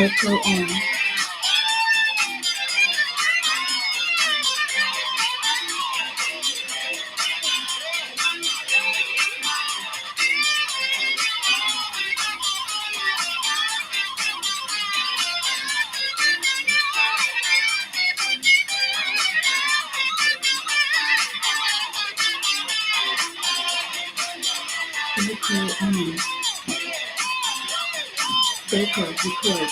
Circle on. Circle on. Circle record.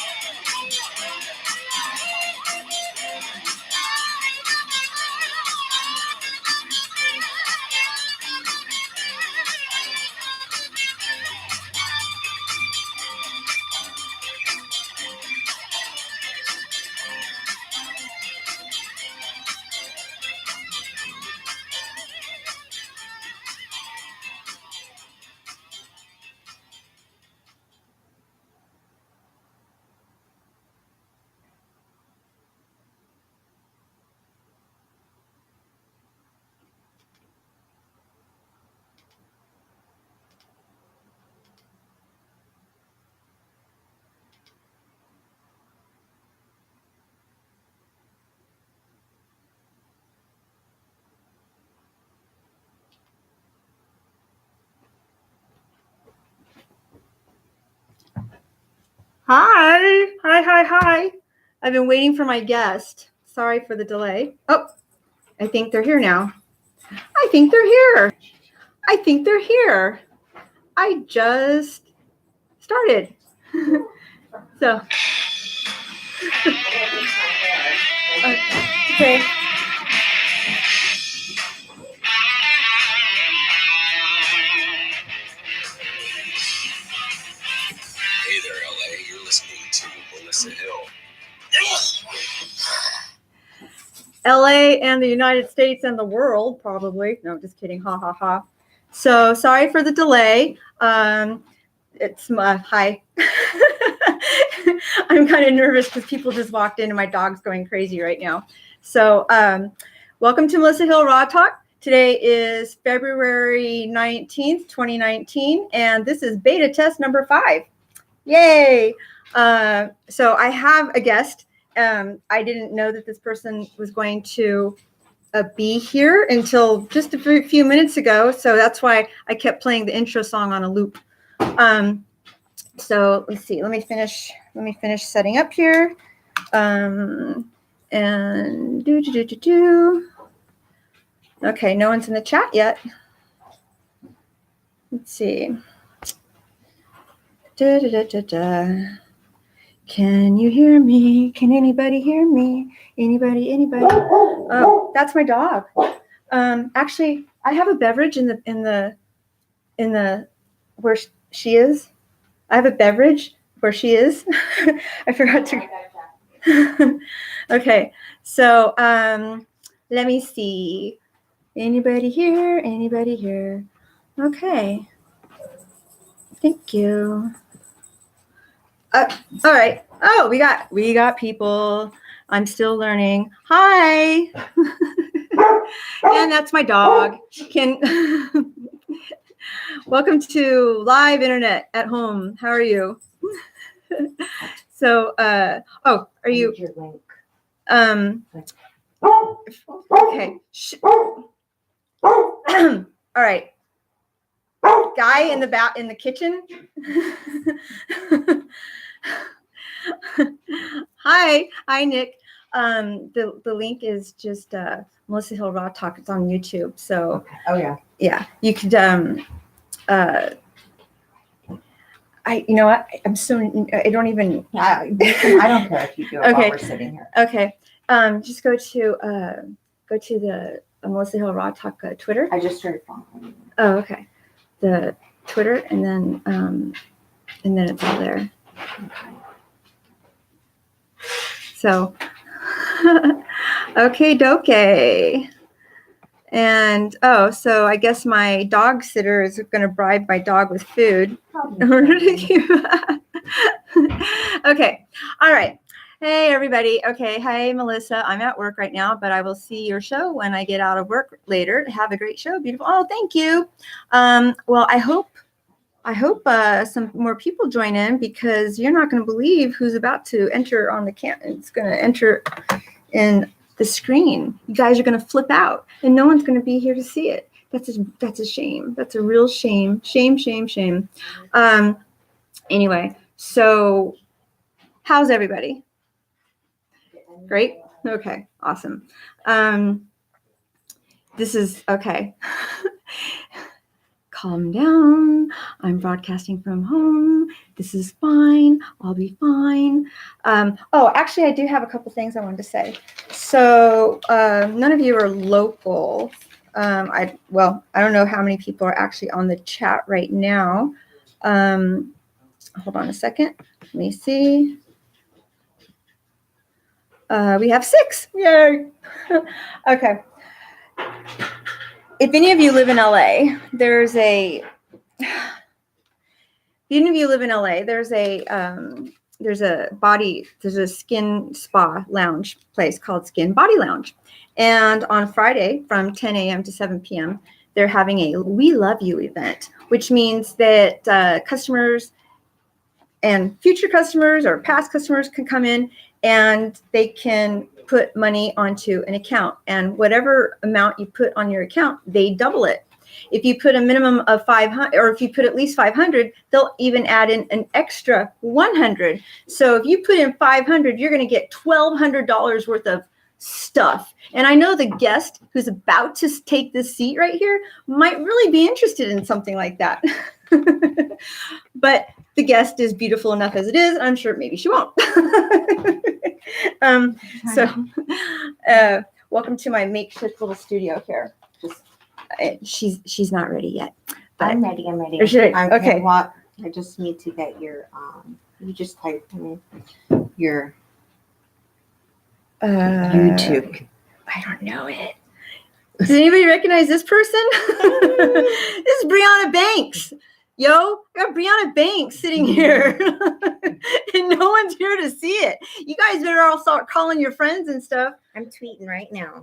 Hi. I've been waiting for my guest. Sorry for the delay. Oh, I think they're here now. I think they're here. I just started. So, okay. Hey there, LA. You're listening to MelHill. LA and the United States and the world, probably. No, just kidding. Ha ha ha. So sorry for the delay. It's hi. I'm kind of nervous because people just walked in and my dog's going crazy right now. So welcome to MelHill RAWTALK. Today is February 19th, 2019, and this is beta test number 5. Yay! So I have a guest. I didn't know that this person was going to be here until just a few minutes ago. So that's why I kept playing the intro song on a loop. So let's see. Let me finish setting up here. And Okay, no one's in the chat yet. Let's see. Can you hear me? Can anybody hear me? Anybody? Oh, that's my dog. Actually, I have a beverage in the where she is. I have a beverage where she is. I forgot to. Okay, so let me see. Anybody here? Okay. Thank you. All right. Oh, we got people. I'm still learning. Hi. And that's my dog. Welcome to live internet at home. How are you? So, are you? Your link. Okay. All right. Guy in the kitchen. Hi, Nick. The link is just MelHill RAWTALK. It's on YouTube. So Okay. Oh yeah, you could you know what? I don't even. I don't care if you do it Okay. while we're sitting here. Okay. Just go to the MelHill RAWTALK Twitter. I just started following. Oh, okay. The Twitter, and then it's all there. Okay. So, okay, doke. And so I guess my dog sitter is going to bribe my dog with food. Okay. All right. Hey, everybody. Okay. Hi, Melissa. I'm at work right now, but I will see your show when I get out of work later. Have a great show. Beautiful. Oh, thank you. Well, I hope some more people join in, because you're not going to believe who's about to enter on the It's going to enter in the screen. You guys are going to flip out, and no one's going to be here to see it. That's a shame. That's a real shame. Shame. Anyway, so how's everybody? Great. Okay. Awesome. This is okay. Calm down. I'm broadcasting from home. This is fine. I'll be fine. Actually, I do have a couple things I wanted to say. So none of you are local. I don't know how many people are actually on the chat right now. Hold on a second. Let me see. We have 6. Yay. Okay. If any of you live in LA, there's a skin spa lounge place called Skin Body Lounge. And on Friday from 10 a.m. to 7 p.m., they're having a We Love You event, which means that customers and future customers or past customers can come in and they can put money onto an account. And whatever amount you put on your account, they double it. If you put a minimum of 500, or if you put at least 500, they'll even add in an extra 100. So if you put in 500, you're going to get $1,200 worth of stuff. And I know the guest who's about to take this seat right here might really be interested in something like that. But the guest is beautiful enough as it is. I'm sure maybe she won't. Welcome to my makeshift little studio here. She's not ready yet. But I'm ready. Or should I? Okay. What? I just need to get your you just type in your YouTube. I don't know it. Does anybody recognize this person? This is Briana Banks. Yo, I got Briana Banks sitting here. And no one's here to see it. You guys better all start calling your friends and stuff. I'm tweeting right now.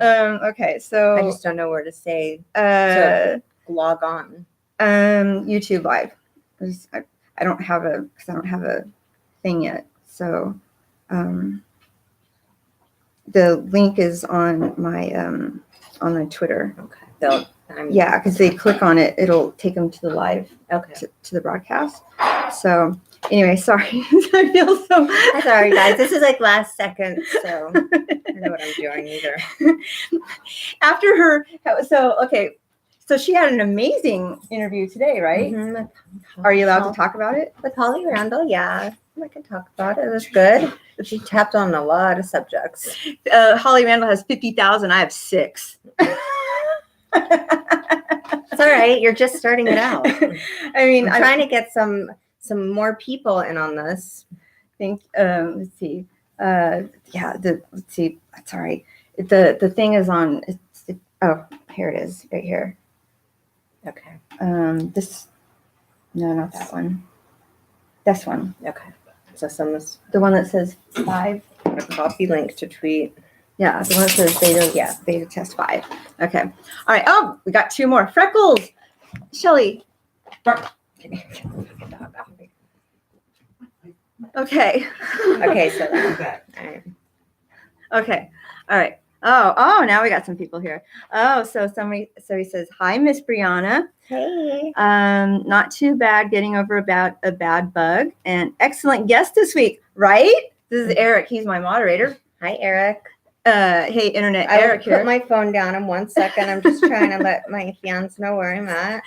Okay, so I just don't know where to say to log on. YouTube Live. I don't have a thing yet. So the link is on my Twitter. Okay. Yeah, because they click on it, it'll take them to the live, Okay. to the broadcast. So anyway, sorry. I feel so. Sorry, guys. This is like last second, so I don't know what I'm doing either. After her, so she had an amazing interview today, right? Mm-hmm. Are you allowed to talk about it? With Holly Randall? Yeah, I can talk about it. It was good. She tapped on a lot of subjects. Holly Randall has 50,000. I have 6. It's all right. You're just starting it out. I mean, I'm trying to get some more people in on this. Think. Let's see. Let's see. That's all right. The thing is on. Oh, here it is, right here. Okay. No, not that one. This one. Okay. So the one that says 5. A copy link to tweet. Yeah, the one that says beta test 5. Okay. All right. Oh, we got 2 more. Freckles. Shelly. Okay. Okay, so that. All right. Okay. All right. Oh, now we got some people here. Oh, so he says, "Hi, Miss Briana. Hey. Not too bad getting over about a bad bug, and excellent guest this week, right?" This is Eric. He's my moderator. Hi, Eric. Hey, Internet I will Eric here. put my phone down in 1 second. I'm just trying to let my fans know where I'm at.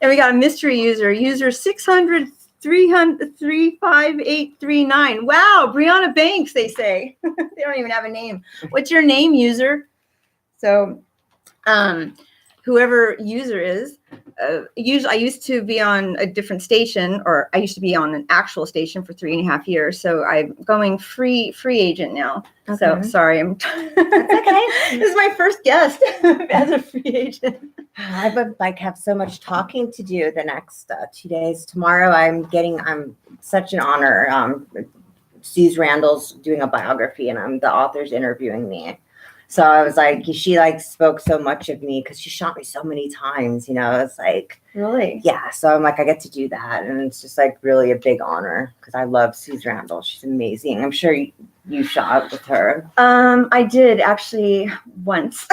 And we got a mystery user 600 300 35839. Wow, Briana Banks, they say. They don't even have a name. What's your name, user? So, whoever user is, I used to be on a different station, or I used to be on an actual station for 3.5 years. So I'm going free agent now. Okay. So sorry, That's okay. This is my first guest as a free agent. I would have so much talking to do the next 2 days. Tomorrow, I'm such an honor. Suze Randall's doing a biography, and the author's interviewing me. So I was like, she spoke so much of me because she shot me so many times, It's like, really? Yeah. So I'm like, I get to do that. And it's just really a big honor because I love Suze Randall. She's amazing. I'm sure you shot with her. I did actually once.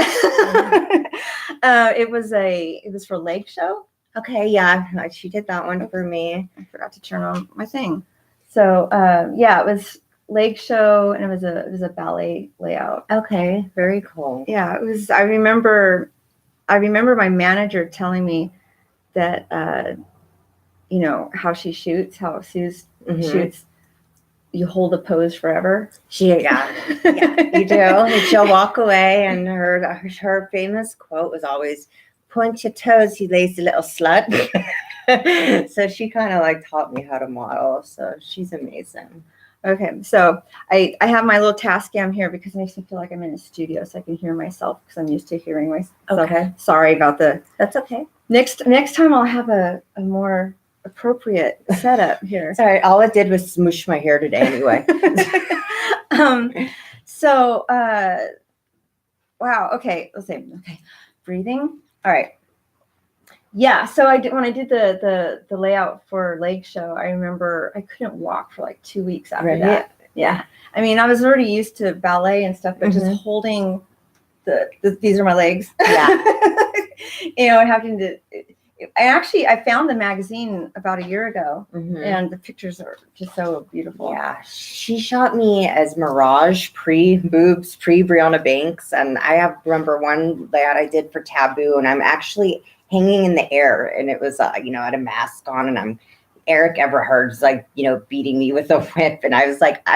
It was for Leg Show. Okay. Yeah. She did that one for me. I forgot to turn on my thing. So, it was Leg Show, and it was a ballet layout. Okay, very cool. Yeah, it was. I remember my manager telling me that how she shoots, how Suze shoots. You hold a pose forever. Yeah, you do. And she'll walk away, and her famous quote was always, "Point your toes, you lazy little slut." So she kind of taught me how to model. So she's amazing. Okay, so I have my little Tascam here because it makes me feel like I'm in a studio, so I can hear myself because I'm used to hearing myself. Okay. Sorry about That's okay. Next time I'll have a more appropriate setup here. Sorry, all it did was smoosh my hair today anyway. Wow. Okay. Let's see. Okay. Breathing. All right. Yeah. So when I did the layout for Leg Show, I remember I couldn't walk for 2 weeks after that. Yeah. I mean, I was already used to ballet and stuff, but just holding these are my legs. Yeah. Having to I found the magazine about a year ago, Mhm. and the pictures are just so beautiful. Yeah, she shot me as Mirage, pre-boobs, pre-Briana Banks, and I remember one that I did for Taboo, and I'm actually hanging in the air, and it was, I had a mask on, and Eric Everhard's beating me with a whip, and I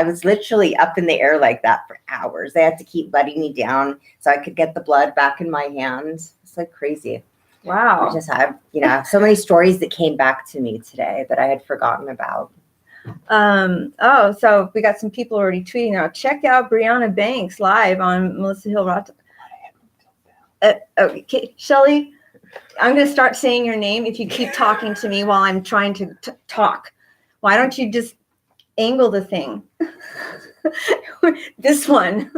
was literally up in the air like that for hours. They had to keep letting me down so I could get the blood back in my hands. It's like crazy. Wow. I just have, so many stories that came back to me today that I had forgotten about. So we got some people already tweeting now. Check out Briana Banks live on MelHill RAWTALK. Okay, Shelly, I'm going to start saying your name if you keep talking to me while I'm trying to talk. Why don't you just angle the thing? This one.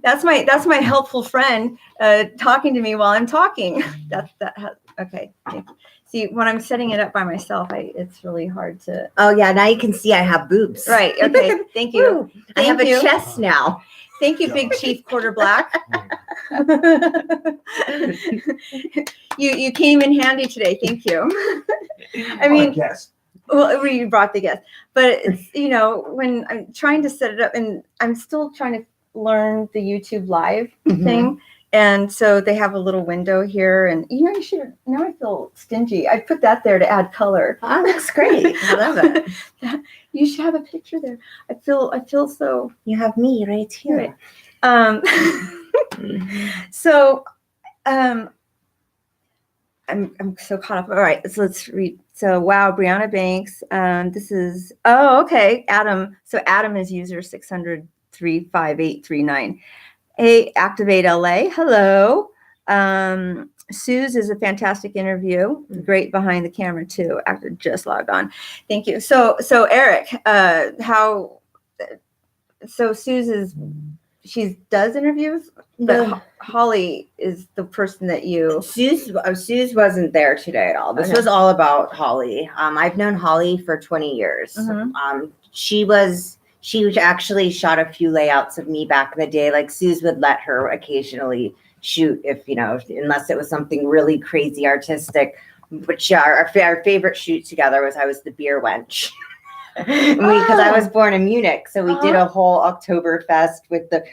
That's my helpful friend talking to me while I'm talking. Okay. See, when I'm setting it up by myself, it's really hard to. Oh yeah, now you can see I have boobs. Right. Okay. Thank you. I have Thank you. a chest now. Thank you, Big Chief Quarter Black. You came in handy today. Thank you. I mean, well, you brought the guest, but it's, when I'm trying to set it up, and I'm still trying to learn the YouTube live thing. And so they have a little window here, and you should. Now I feel stingy. I put that there to add color. Oh, looks great. I love it. You should have a picture there. I feel so. You have me right here. Right. So, I'm so caught up. All right, so let's read. So wow, Briana Banks. This is okay. Adam. So Adam is user 600-35839. Hey, Activate LA. Hello. Suze is a fantastic interview. Great behind the camera too. After just logged on. Thank you. So Eric, so Suze she does interviews, but Holly is the person that you. Suze wasn't there today at all. This was all about Holly. I've known Holly for 20 years. She actually shot a few layouts of me back in the day. Like Suze would let her occasionally shoot if unless it was something really crazy artistic. Which our favorite shoot together was I was the beer wench. Because I was born in Munich, so we did a whole Oktoberfest with the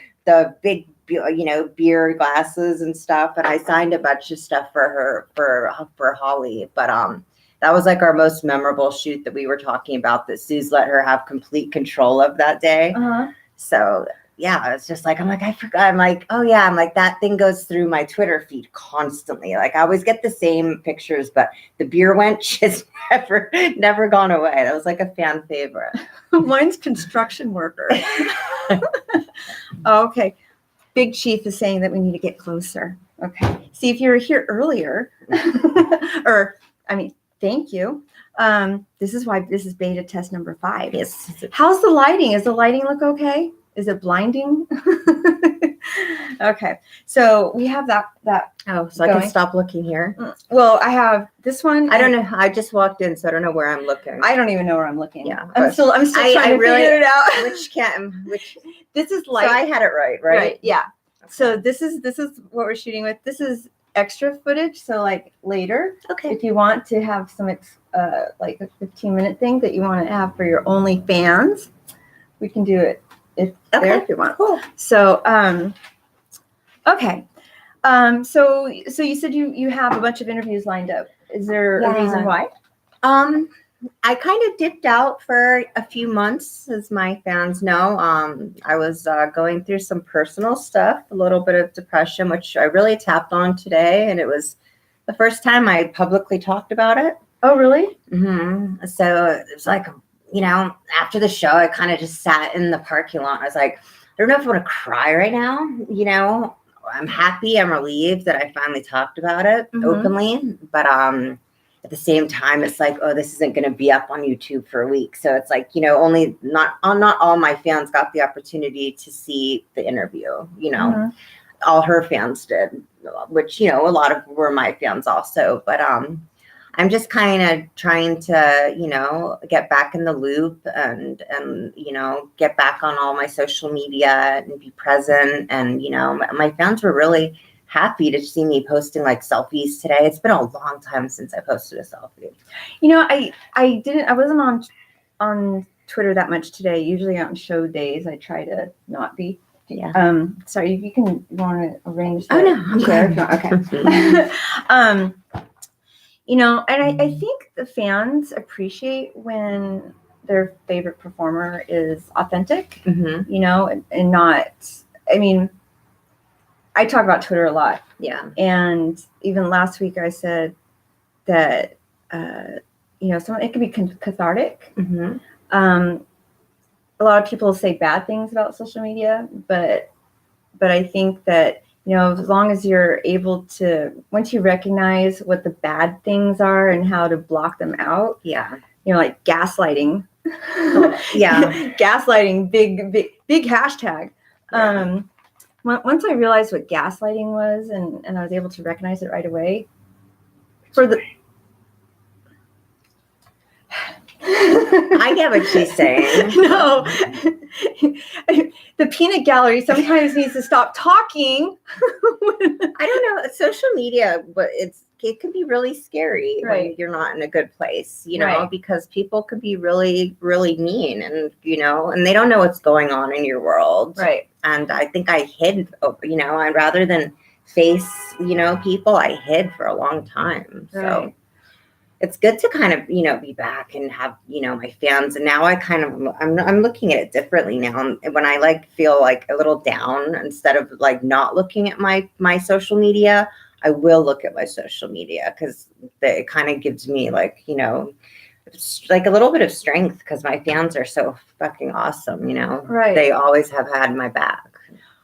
big beer glasses and stuff, and I signed a bunch of stuff for her for Holly. But that was like our most memorable shoot that we were talking about, that Suze let her have complete control of that day. So yeah, it's just like, I forgot. I'm like, oh yeah, that thing goes through my Twitter feed constantly. Like I always get the same pictures, but the beer wench has never gone away. That was like a fan favorite. Mine's construction worker. Okay. Big Chief is saying that we need to get closer. Okay. See, if you were here earlier, thank you. This is beta test number 5. Yes. How's the lighting? Is the lighting look okay? Is it blinding? Okay. So we have that. So I can stop looking here. Well, I have this one. I don't know. I just walked in, so I don't know where I'm looking. I don't even know where I'm looking. Yeah. I'm still trying to figure it out. Which this is like. So I had it right? Right. Yeah. Okay. So this is what we're shooting with. This is extra footage. So like later, if you want to have some like a 15-minute thing that you want to have for your OnlyFans, we can do it there if you want. Cool. So okay. So you said you have a bunch of interviews lined up. Is there a reason why? I kind of dipped out for a few months, as my fans know. I was going through some personal stuff, a little bit of depression, which I really tapped on today, and it was the first time I publicly talked about it. Oh, really? Mm-hmm. So it was like, after the show, I kind of just sat in the parking lot. I was like, I don't know if I want to cry right now. I'm happy. I'm relieved that I finally talked about it openly. But at the same time, it's like, oh, this isn't going to be up on YouTube for a week. So it's like, only not all my fans got the opportunity to see the interview. All her fans did, which, a lot of were my fans also. But I'm just kind of trying to, get back in the loop and get back on all my social media and be present. And, my fans were really happy to see me posting like selfies today. It's been a long time since I posted a selfie. You know, I wasn't on Twitter that much today. Usually on show days, I try to not be. Yeah. Sorry, you want to arrange the Oh no, I'm chair? good. Okay. You know, and I think the fans appreciate when their favorite performer is authentic, Mm-hmm. you know, and not, I mean, I talk about Twitter a lot. Yeah. And even last week I said that, you know, it can be cathartic. Mm-hmm. A lot of people say bad things about social media, but I think that, you know, as long as you're able to, once you recognize what the bad things are and how to block them out, Yeah. you know, like gaslighting. Yeah. Gaslighting, big hashtag. Yeah. Once I realized what gaslighting was and I was able to recognize it right away, for the I get what she's saying. No. The peanut gallery sometimes needs to stop talking. I don't know. Social media, but it can be really scary Right. when you're not in a good place, you know, Right. because people can be really, really mean and, you know, and they don't know what's going on in your world. Right. And I think I hid, you know, and rather than face, you know, people, I hid for a long time. So Right. it's good to kind of, you know, be back and have, you know, my fans. And now I'm looking at it differently now. And when I like feel like a little down, instead of like not looking at my social media, I will look at my social media because it kind of gives me like, you know, like a little bit of strength because my fans are so fucking awesome, you know. Right. They always have had my back.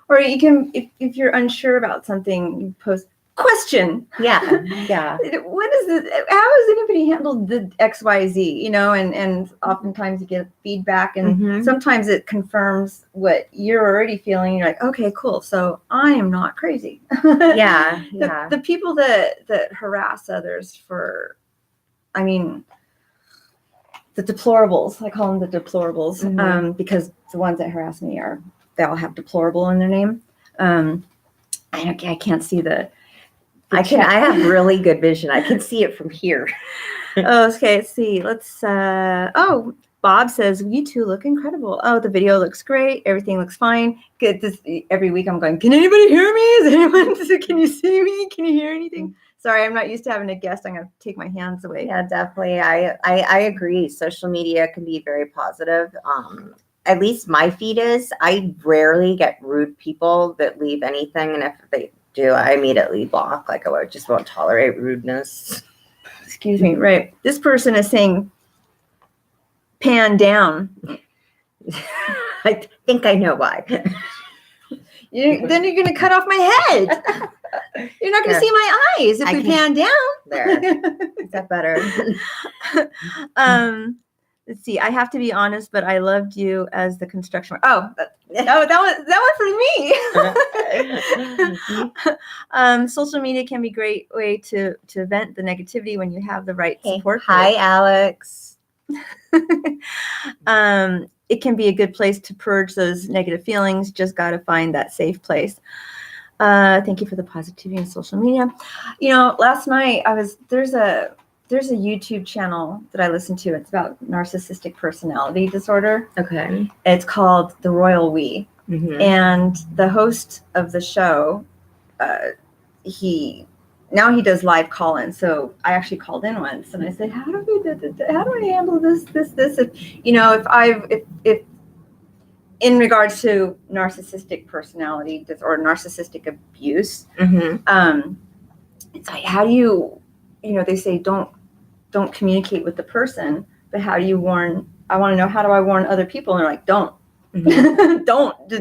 Or you can, if you're unsure about something, you post question. Yeah. Yeah. What is this? How has anybody handled the XYZ? You know, and oftentimes you get feedback, and Mhm. sometimes it confirms what you're already feeling. You're like, okay, cool. So I am not crazy. Yeah. Yeah. The people that harass others for, I mean, the deplorables. I call them the deplorables, Mhm. because the ones that harass me they all have deplorable in their name. I can't see the I have really good vision. I can see it from here. Oh, okay. Let's see. Bob says, you two look incredible. Oh, the video looks great. Everything looks fine. Good. Every week I'm going, can anybody hear me? Can you see me? Can you hear anything? Sorry, I'm not used to having a guest. I'm going to take my hands away. Yeah, definitely. I agree. Social media can be very positive. At least my feed is. I rarely get rude people that leave anything. And if they do, I immediately block. Like I just won't tolerate rudeness. Excuse me. Right. This person is saying, pan down. I think I know why. Then you're going to cut off my head. You're not going to see my eyes if we pan down. There. Is that better? Let's see. I have to be honest, but I loved you as the construction. Oh, that one for me. Social media can be a great way to vent the negativity when you have the right support. Hi, Alex. It can be a good place to purge those negative feelings. Just got to find that safe place. Thank you for the positivity in social media. You know, last night there's a YouTube channel that I listen to. It's about narcissistic personality disorder. Okay. It's called The Royal We. Mm-hmm. And the host of the show, he does live call-in. So I actually called in once and I said, how do I handle this? If in regards to narcissistic personality disorder, narcissistic abuse, Mm-hmm. it's like, how do you, they say don't communicate with the person, but how do you warn? I want to know, how do I warn other people? And they're like, don't. Mm-hmm.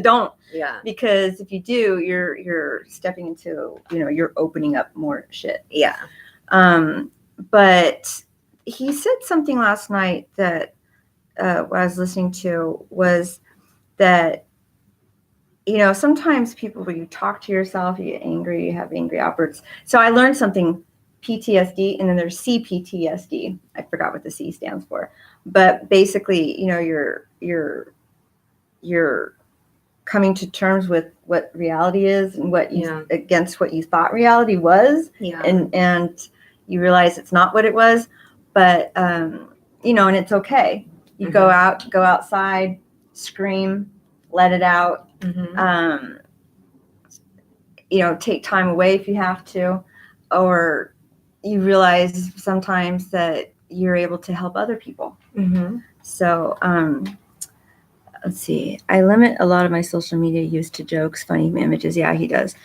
don't. Yeah. Because if you do, you're stepping into, you're opening up more shit. Yeah. But he said something last night that what I was listening to was that, sometimes people, when you talk to yourself, you get angry, you have angry outbursts. So I learned something, PTSD, and then there's CPTSD. I forgot what the C stands for. But basically, you're coming to terms with what reality is and what you Yeah. against what you thought reality was, Yeah. and you realize it's not what it was, but you know, and it's okay. You go outside, scream, let it out. Mhm. You know, take time away if you have to, or you realize sometimes that you're able to help other people. Mhm. So let's see. I limit a lot of my social media use to jokes, funny images. Yeah, he does.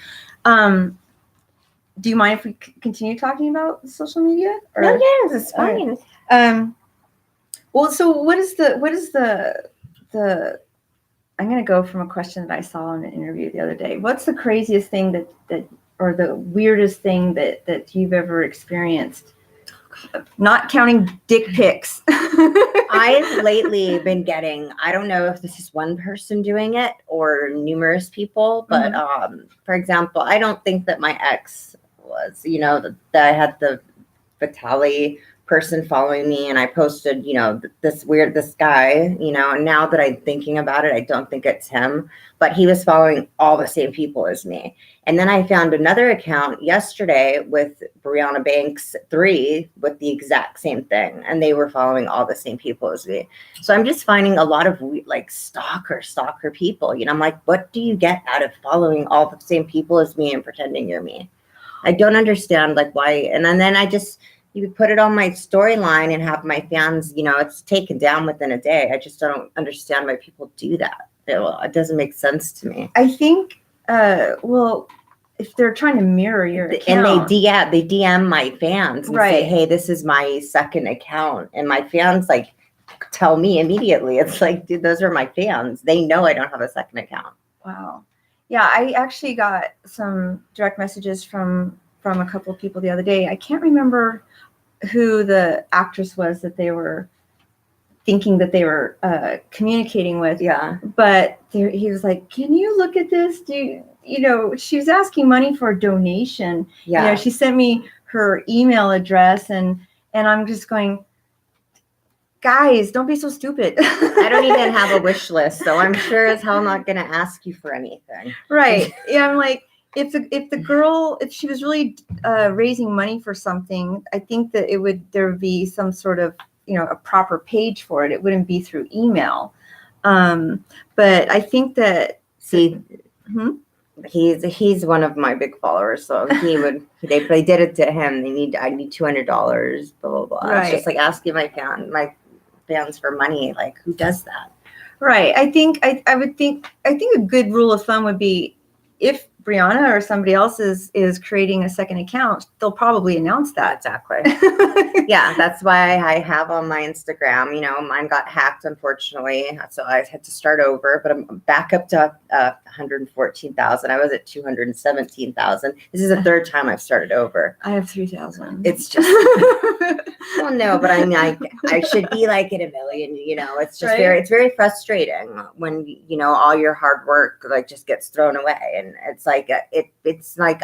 Do you mind if we continue talking about social media? Or, No, yes, it's all right. fine. Well, so what is the I'm going to go from a question that I saw in an interview the other day. What's the craziest thing that or the weirdest thing that you've ever experienced? Not counting dick pics. I've lately been getting, I don't know if this is one person doing it or numerous people, but for example, I don't think that my ex was, you know, that I had the Vitali person following me, and I posted, you know, this guy, you know, and now that I'm thinking about it, I don't think it's him, but he was following all the same people as me. And then I found another account yesterday with Briana Banks 3 with the exact same thing, and they were following all the same people as me. So I'm just finding a lot of like stalker people, you know. I'm like, what do you get out of following all the same people as me and pretending you're me? I don't understand like why. And then I just, you would put it on my storyline and have my fans, you know, it's taken down within a day. I just don't understand why people do that. It doesn't make sense to me. I think, well, if they're trying to mirror your account. And they DM my fans and say, hey, this is my second account. And my fans like tell me immediately. It's like, dude, those are my fans. They know I don't have a second account. Wow. Yeah, I actually got some direct messages from a couple of people the other day. I can't remember who the actress was that they were thinking that they were communicating with. Yeah. But he was like, can you look at this? You know, she was asking money for a donation. Yeah. You know, she sent me her email address, and I'm just going, guys, don't be so stupid. I don't even have a wish list, so I'm sure as hell not going to ask you for anything. Right. Yeah, I'm like, if the girl, if she was really raising money for something, I think that there would be some sort of, you know, a proper page for it. It wouldn't be through email. But I think that he's one of my big followers, so they did it to him. I need $200, blah blah blah. Right. It's just like asking my fans for money. Like, who does that? Right. I think I would think a good rule of thumb would be, if Briana or somebody else is creating a second account, they'll probably announce that. Exactly. Yeah, that's why I have on my Instagram, you know, mine got hacked, unfortunately, so I had to start over, but I'm back up to 114,000. I was at 217,000. This is the third time I've started over. I have 3,000. It's just, well, no, but I mean, I should be like at 1 million, you know. It's just Right. it's very frustrating when, you know, all your hard work like just gets thrown away. And it's like, it's like,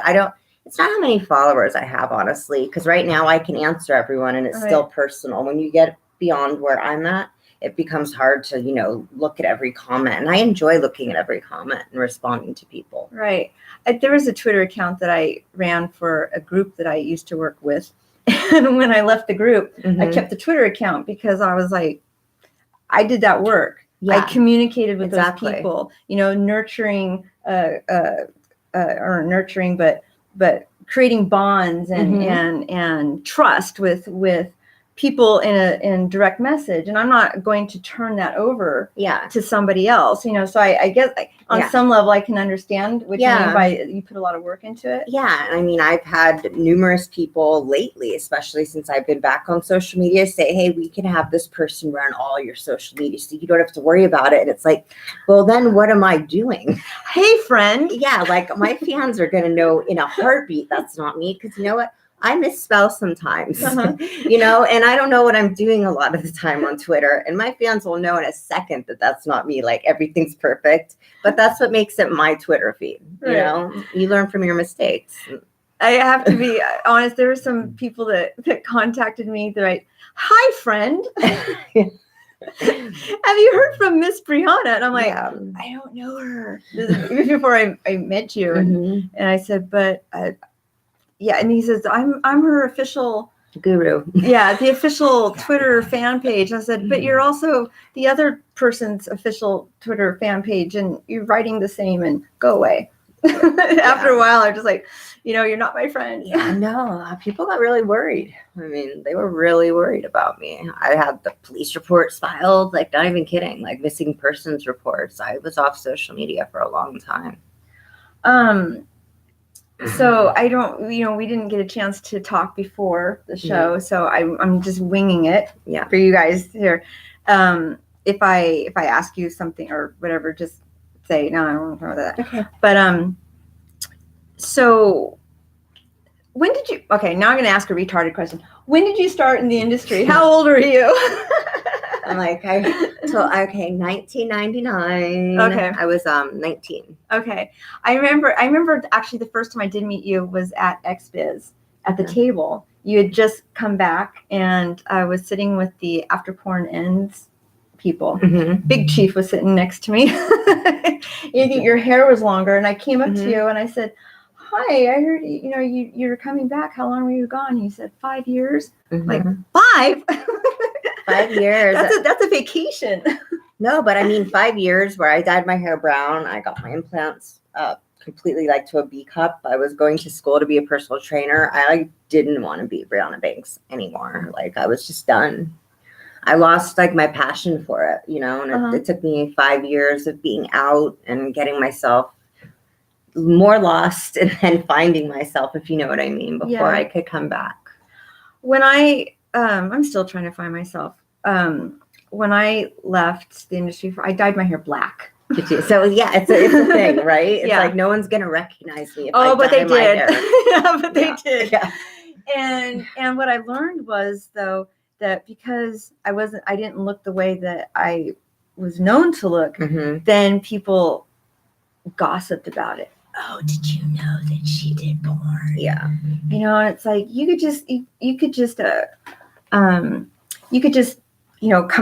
it's not how many followers I have, honestly, because right now I can answer everyone and it's Right. still personal. When you get beyond where I'm at, it becomes hard to, you know, look at every comment. And I enjoy looking at every comment and responding to people. Right. There was a Twitter account that I ran for a group that I used to work with. And when I left the group, I kept the Twitter account because I was like, I did that work. Yeah, I communicated with exactly. those people, you know, nurturing, but creating bonds and trust with people in direct message. And I'm not going to turn that over to somebody else, you know. So I guess on some level I can understand what you mean by you put a lot of work into it. Yeah. I mean, I've had numerous people lately, especially since I've been back on social media, say, hey, we can have this person run all your social media so you don't have to worry about it. And it's like, well, then what am I doing? Hey, friend. Yeah. Like, my fans are going to know in a heartbeat that's not me, because you know what? I misspell sometimes, you know, and I don't know what I'm doing a lot of the time on Twitter. And my fans will know in a second that that's not me. Like, everything's perfect. But that's what makes it my Twitter feed. You know, you learn from your mistakes. I have to be honest. There were some people that contacted me. They're like, hi, friend. have you heard from Miss Briana? And I'm like, Yeah. I don't know her. This is even before I met you. Mhm. And I said, but yeah. And he says, I'm her official Guru. yeah, the official Twitter fan page. I said, but you're also the other person's official Twitter fan page, and you're writing the same, and go away. After a while, I'm just like, you're not my friend. Yeah, no, people got really worried. I mean, they were really worried about me. I had the police reports filed, like, not even kidding, like missing persons reports. I was off social media for a long time. So I don't, we didn't get a chance to talk before the show, so I'm just winging it for you guys here. If I ask you something or whatever, just say, no, I don't want to know that. Okay. But, so when did you, okay, now I'm going to ask a retarded question. When did you start in the industry? How old are you? I'm like, 1999. Okay. I was 19. Okay. I remember actually the first time I did meet you was at XBiz at the table. You had just come back, and I was sitting with the After Porn Ends people. Mm-hmm. Big Chief was sitting next to me. Your hair was longer, and I came up to you and I said, hi, I heard you're coming back. How long were you gone? You said 5 years. Like 5? 5 years. That's a vacation. No, but I mean 5 years where I dyed my hair brown. I got my implants completely like to a B cup. I was going to school to be a personal trainer. I didn't want to be Briana Banks anymore. Like, I was just done. I lost like my passion for it, and it took me 5 years of being out and getting myself more lost and then finding myself, if you know what I mean, before I could come back. When I'm still trying to find myself. When I left the industry, I dyed my hair black. So yeah, it's a thing, right? It's like no one's gonna recognize me. But they did. Yeah, but they did. Yeah. And what I learned was, though, that because I didn't look the way that I was known to look, then people gossiped about it. Oh, did you know that she did porn? Yeah. And it's like, you could just come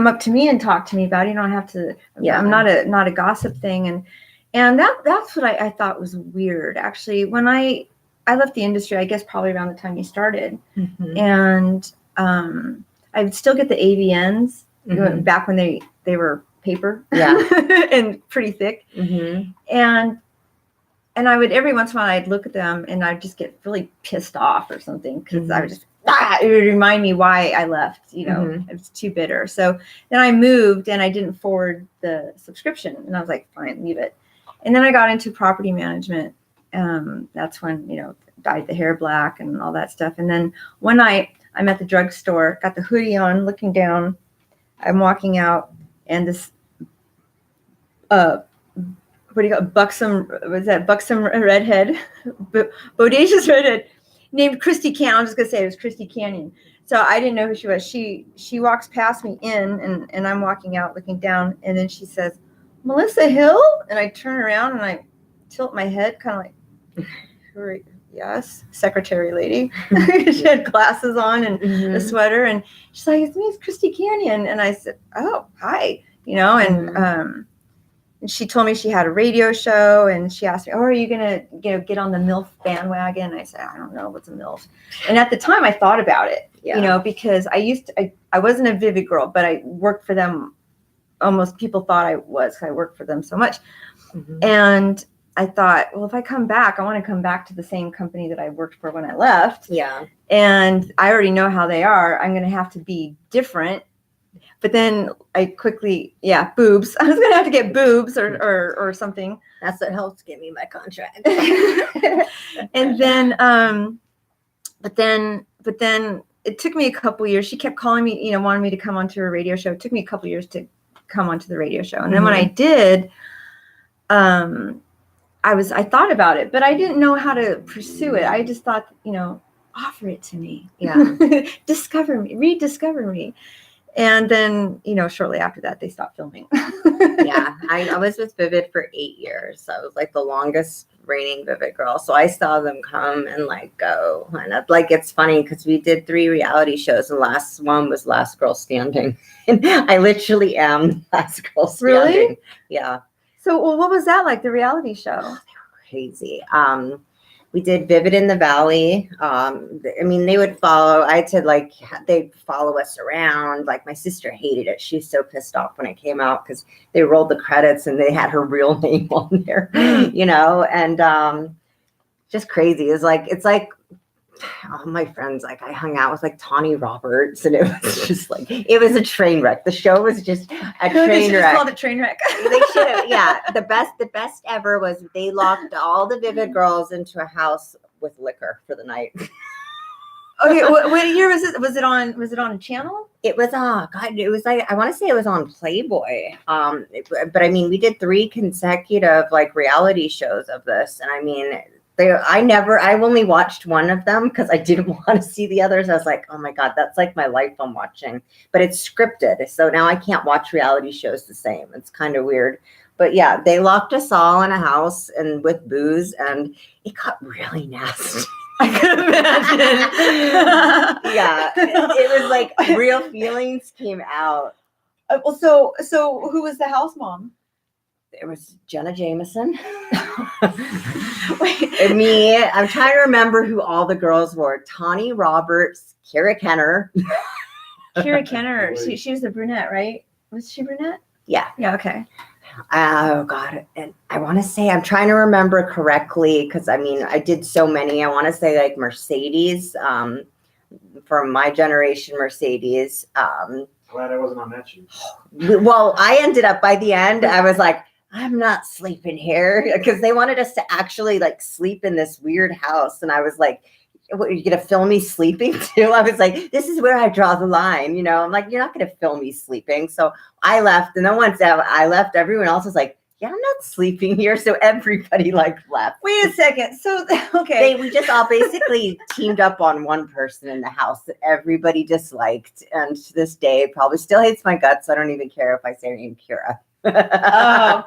up to me and talk to me about it. You don't have to. Yeah. I'm not a gossip thing. And that's what I thought was weird. Actually, when I left the industry, I guess probably around the time you started, and I would still get the AVNs back when they were paper, and pretty thick, and I would every once in a while I'd look at them and I'd just get really pissed off or something, because I would just it would remind me why I left. It was too bitter. So then I moved and I didn't forward the subscription, and I was like, fine, leave it. And then I got into property management. That's when dyed the hair black and all that stuff. And then one night I'm at the drugstore, got the hoodie on, looking down. I'm walking out, and this what do you call it? Buxom redhead, bodacious redhead, named Christy Canyon. I'm just gonna say it was Christy Canyon. So I didn't know who she was. She walks past me in, and I'm walking out looking down, and then she says, Melissa Hill? And I turn around and I tilt my head, kind of like, yes, secretary lady. She had glasses on and a sweater, and she's like, it's me, it's Christy Canyon. And I said, oh, hi, and she told me she had a radio show, and she asked me, oh, are you gonna get on the MILF bandwagon? And I said, I don't know what's a MILF. And at the time I thought about it, because I wasn't a Vivid girl, but I worked for them. Almost people thought I was, 'cause I worked for them so much. And I thought, well, if I come back, I want to come back to the same company that I worked for when I left. Yeah. And I already know how they are. I'm going to have to be different. But then I quickly, boobs. I was going to have to get boobs or something. That's what helped get me my contract. And then, but then it took me a couple years. She kept calling me, wanting me to come onto her radio show. It took me a couple years to come onto the radio show. And then when I did, I thought about it, but I didn't know how to pursue it. I just thought, offer it to me. Yeah. Discover me, rediscover me. And then, shortly after that, they stopped filming. Yeah. I was with Vivid for 8 years. That was like the longest reigning Vivid Girl. So I saw them come and like go. And like, it's funny because we did 3 reality shows. The last one was Last Girl Standing. And I literally am Last Girl Standing. Really? Yeah. So, well, what was that like, the reality show? Crazy. We did Vivid in the Valley. I mean, they would follow. I had to like, they'd follow us around. Like my sister hated it. She was so pissed off when it came out because they rolled the credits and they had her real name on there, you know, and just crazy. It's like all my friends, like I hung out with like Tawny Roberts, and it was just like, it was a train wreck. The show was just a train wreck. Called it train wreck. They should have, yeah. The best ever was they locked all the Vivid girls into a house with liquor for the night. Okay, what year was it? Was it on a channel? It was God, it was like, I want to say it was on Playboy. But I mean, we did 3 consecutive like reality shows of this, and I mean, I only watched one of them because I didn't want to see the others. I was like, oh my God, that's like my life I'm watching. But it's scripted. So now I can't watch reality shows the same. It's kind of weird. But yeah, they locked us all in a house and with booze, and it got really nasty. I could imagine. Yeah, it was like real feelings came out. Well, so who was the house mom? There was Jenna Jameson. Wait. And me. I'm trying to remember who all the girls were. Tawny Roberts, Kara Kenner. Kara Kenner. She was the brunette, right? Was she brunette? Yeah. Yeah. Okay. Oh God. And I want to say, I'm trying to remember correctly, because I mean, I did so many. I want to say like Mercedes, from my generation, Mercedes. Glad I wasn't on that shoot. Well, I ended up by the end, I was like, I'm not sleeping here, because they wanted us to actually like sleep in this weird house. And I was like, what, are you going to film me sleeping too? I was like, this is where I draw the line. You know, I'm like, you're not going to film me sleeping. So I left. And then once I left, everyone else was like, yeah, I'm not sleeping here. So everybody like left. Wait a second. So, okay. We just all basically teamed up on one person in the house that everybody disliked. And to this day, probably still hates my guts. I don't even care if I say her name, Kira. Oh.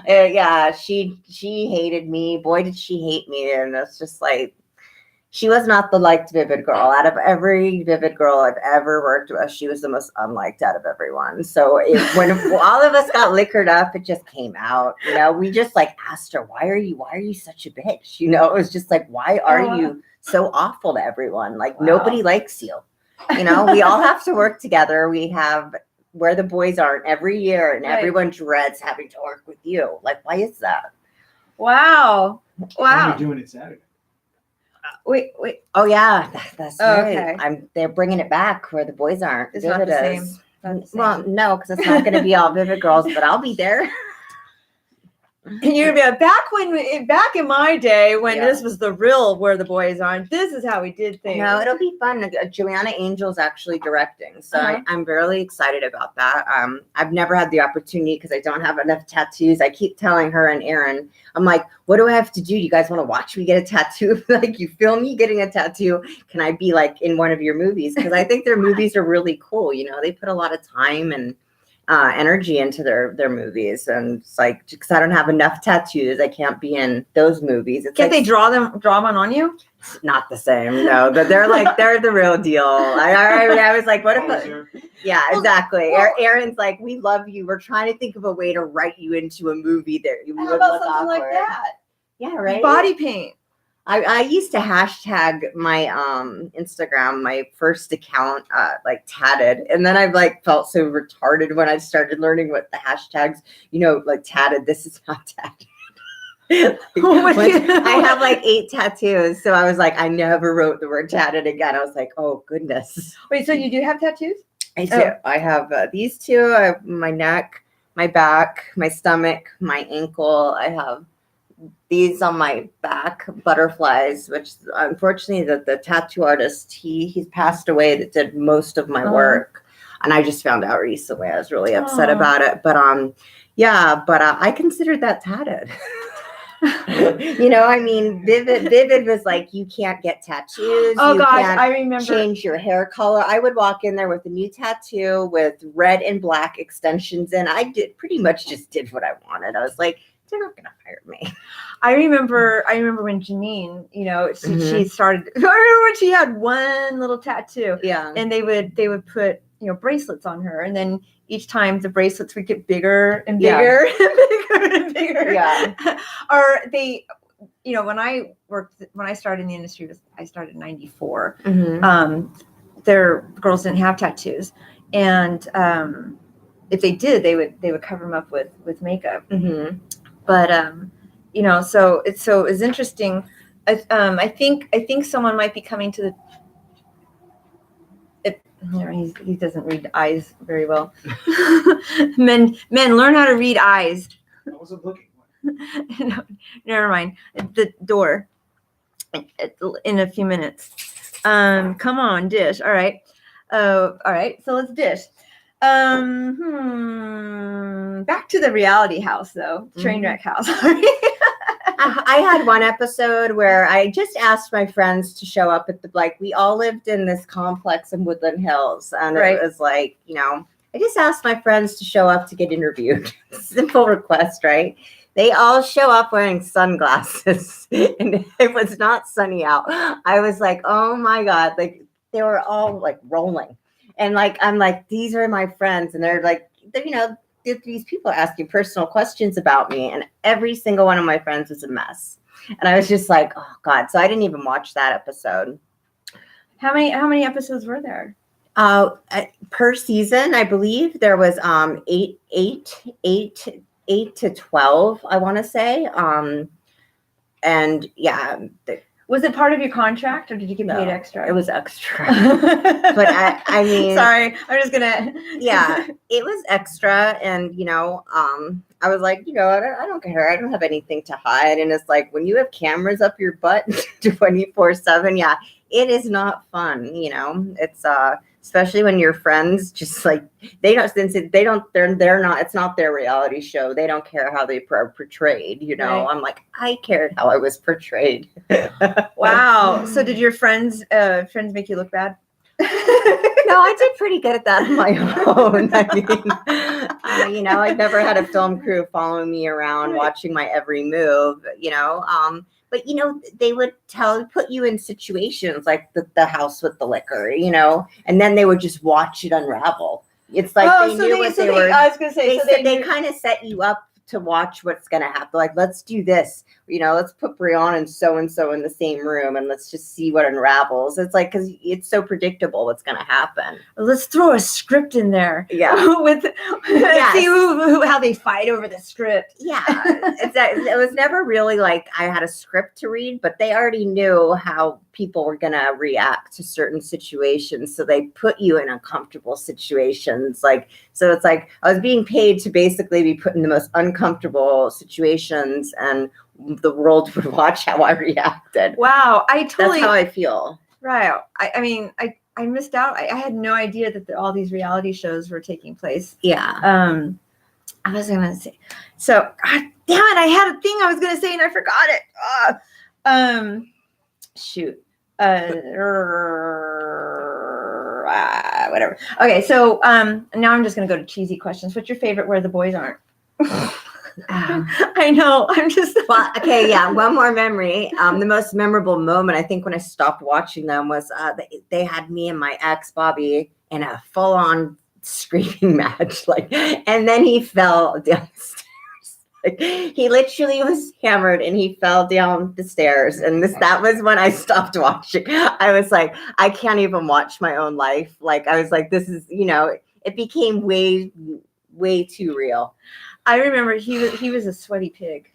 Yeah, she hated me. Boy, did she hate me. And it's just like, she was not the liked Vivid girl. Out of every Vivid girl I've ever worked with, she was the most unliked out of everyone. So when all of us got liquored up, it just came out. You know, we just like asked her, why are you such a bitch? You know, it was just like, why are you so awful to everyone? Like, nobody likes you. You know, we all have to work together. We have Where the Boys Aren't every year, and everyone dreads having to work with you. Like, why is that? Wow. You're doing it Saturday. Wait. Oh yeah, that's right. Okay. They're bringing it back Where the Boys Aren't. It's not the same. Not the same. Well, no, because it's not going to be all Vivid girls, but I'll be there. And you're gonna be back in my day when Yeah. this was the real Where the Boys Aren't. This is how we did things. No, it'll be fun. Joanna Angel's actually directing, so I'm really excited about that. I've never had the opportunity because I don't have enough tattoos. I keep telling her and Aaron, I'm like, what do I have to do? You guys want to watch me get a tattoo? Like, you film me getting a tattoo? Can I be like in one of your movies? Because I think their movies are really cool. You know, they put a lot of time and energy into their movies, and it's like, because I don't have enough tattoos, I can't be in those movies. It's Can't like, they draw one on you? it's not the same, no, but they're like, they're the real deal. I was like, what if yeah, exactly. Aaron's like, we love you, we're trying to think of a way to write you into a movie that you would How about look something like awkward. that? Yeah, right. Body paint. I used to hashtag my Instagram, my first account, like tatted, and then I like felt so retarded when I started learning what the hashtags, you know, like tatted. This is not tatted. I have like 8 tattoos, so I was like, I never wrote the word tatted again. I was like, oh goodness. Wait, so you do have tattoos? I do. I have these 2. I have my neck, my back, my stomach, my ankle. I have these on my back, butterflies, which unfortunately the tattoo artist, he's passed away, that did most of my work. And I just found out recently. I was really upset about it. But I considered that tatted. You know, I mean, Vivid was like, you can't get tattoos. Oh you gosh, can't I remember. change your hair color. I would walk in there with a new tattoo with red and black extensions, and I pretty much just did what I wanted. I was like, they're not gonna fire me. I remember when Janine, she started. I remember when she had one little tattoo, and they would put bracelets on her, and then each time the bracelets would get bigger and bigger and bigger and bigger. Yeah. Or they, when I started in the industry, I started in '94. Their girls didn't have tattoos, and if they did, they would cover them up with makeup. But so it's interesting. I think someone might be coming to the. He doesn't read eyes very well. Men learn how to read eyes. I wasn't looking. No, never mind. The door in a few minutes. Come on, dish. All right. All right. So let's dish. Back to the reality house, though. Train wreck house. I had one episode where I just asked my friends to show up at we all lived in this complex in Woodland Hills. And it was like, I just asked my friends to show up to get interviewed. Simple request, right? They all show up wearing sunglasses and it was not sunny out. I was like, oh my God, like they were all like rolling. And like, I'm like, these are my friends. And they're like, these people are asking personal questions about me. And every single one of my friends was a mess. And I was just like, oh God. So I didn't even watch that episode. How many episodes were there? Per season, I believe there was 8 to 12, I want to say. And yeah. Was it part of your contract or did you get paid extra? It was extra. But I mean. Sorry, I'm just going to. Yeah, it was extra. And, I was like, I don't care. I don't have anything to hide. And it's like, when you have cameras up your butt 24/7, yeah, it is not fun. It's, especially when your friends just like, they're not, it's not their reality show. They don't care how they are portrayed. Right. I'm like, I cared how I was portrayed. Wow. So did your friends make you look bad? No, I did pretty good at that on my own. I mean, I never had a film crew following me around, watching my every move, but they would put you in situations like the house with the liquor, and then they would just watch it unravel. It's like they knew what they were. I was going to say, they kind of set you up to watch what's going to happen. Like, let's do this, let's put Briana and so in the same room and let's just see what unravels. It's like, because it's so predictable what's going to happen. Let's throw a script in there. Yeah. See how they fight over the script. Yeah. It was never really like I had a script to read, but they already knew how people were going to react to certain situations. So they put you in uncomfortable situations. So it's like I was being paid to basically be put in the most uncomfortable situations and the world would watch how I reacted. Wow. That's how I feel. Right. I mean, I missed out. I had no idea that all these reality shows were taking place. Yeah. I was going to say, so God damn it. I had a thing I was going to say and I forgot it. Shoot. Whatever. Okay. So, now I'm just going to go to cheesy questions. What's your favorite where the boys aren't? I know. I'm just. Well, okay. Yeah. One more memory. The most memorable moment, I think, when I stopped watching them was they had me and my ex, Bobby, in a full on screaming match. And then he fell down the stairs. He literally was hammered and he fell down the stairs. And that was when I stopped watching. I was like, I can't even watch my own life. I was like, this is, it became way, way too real. I remember he was a sweaty pig.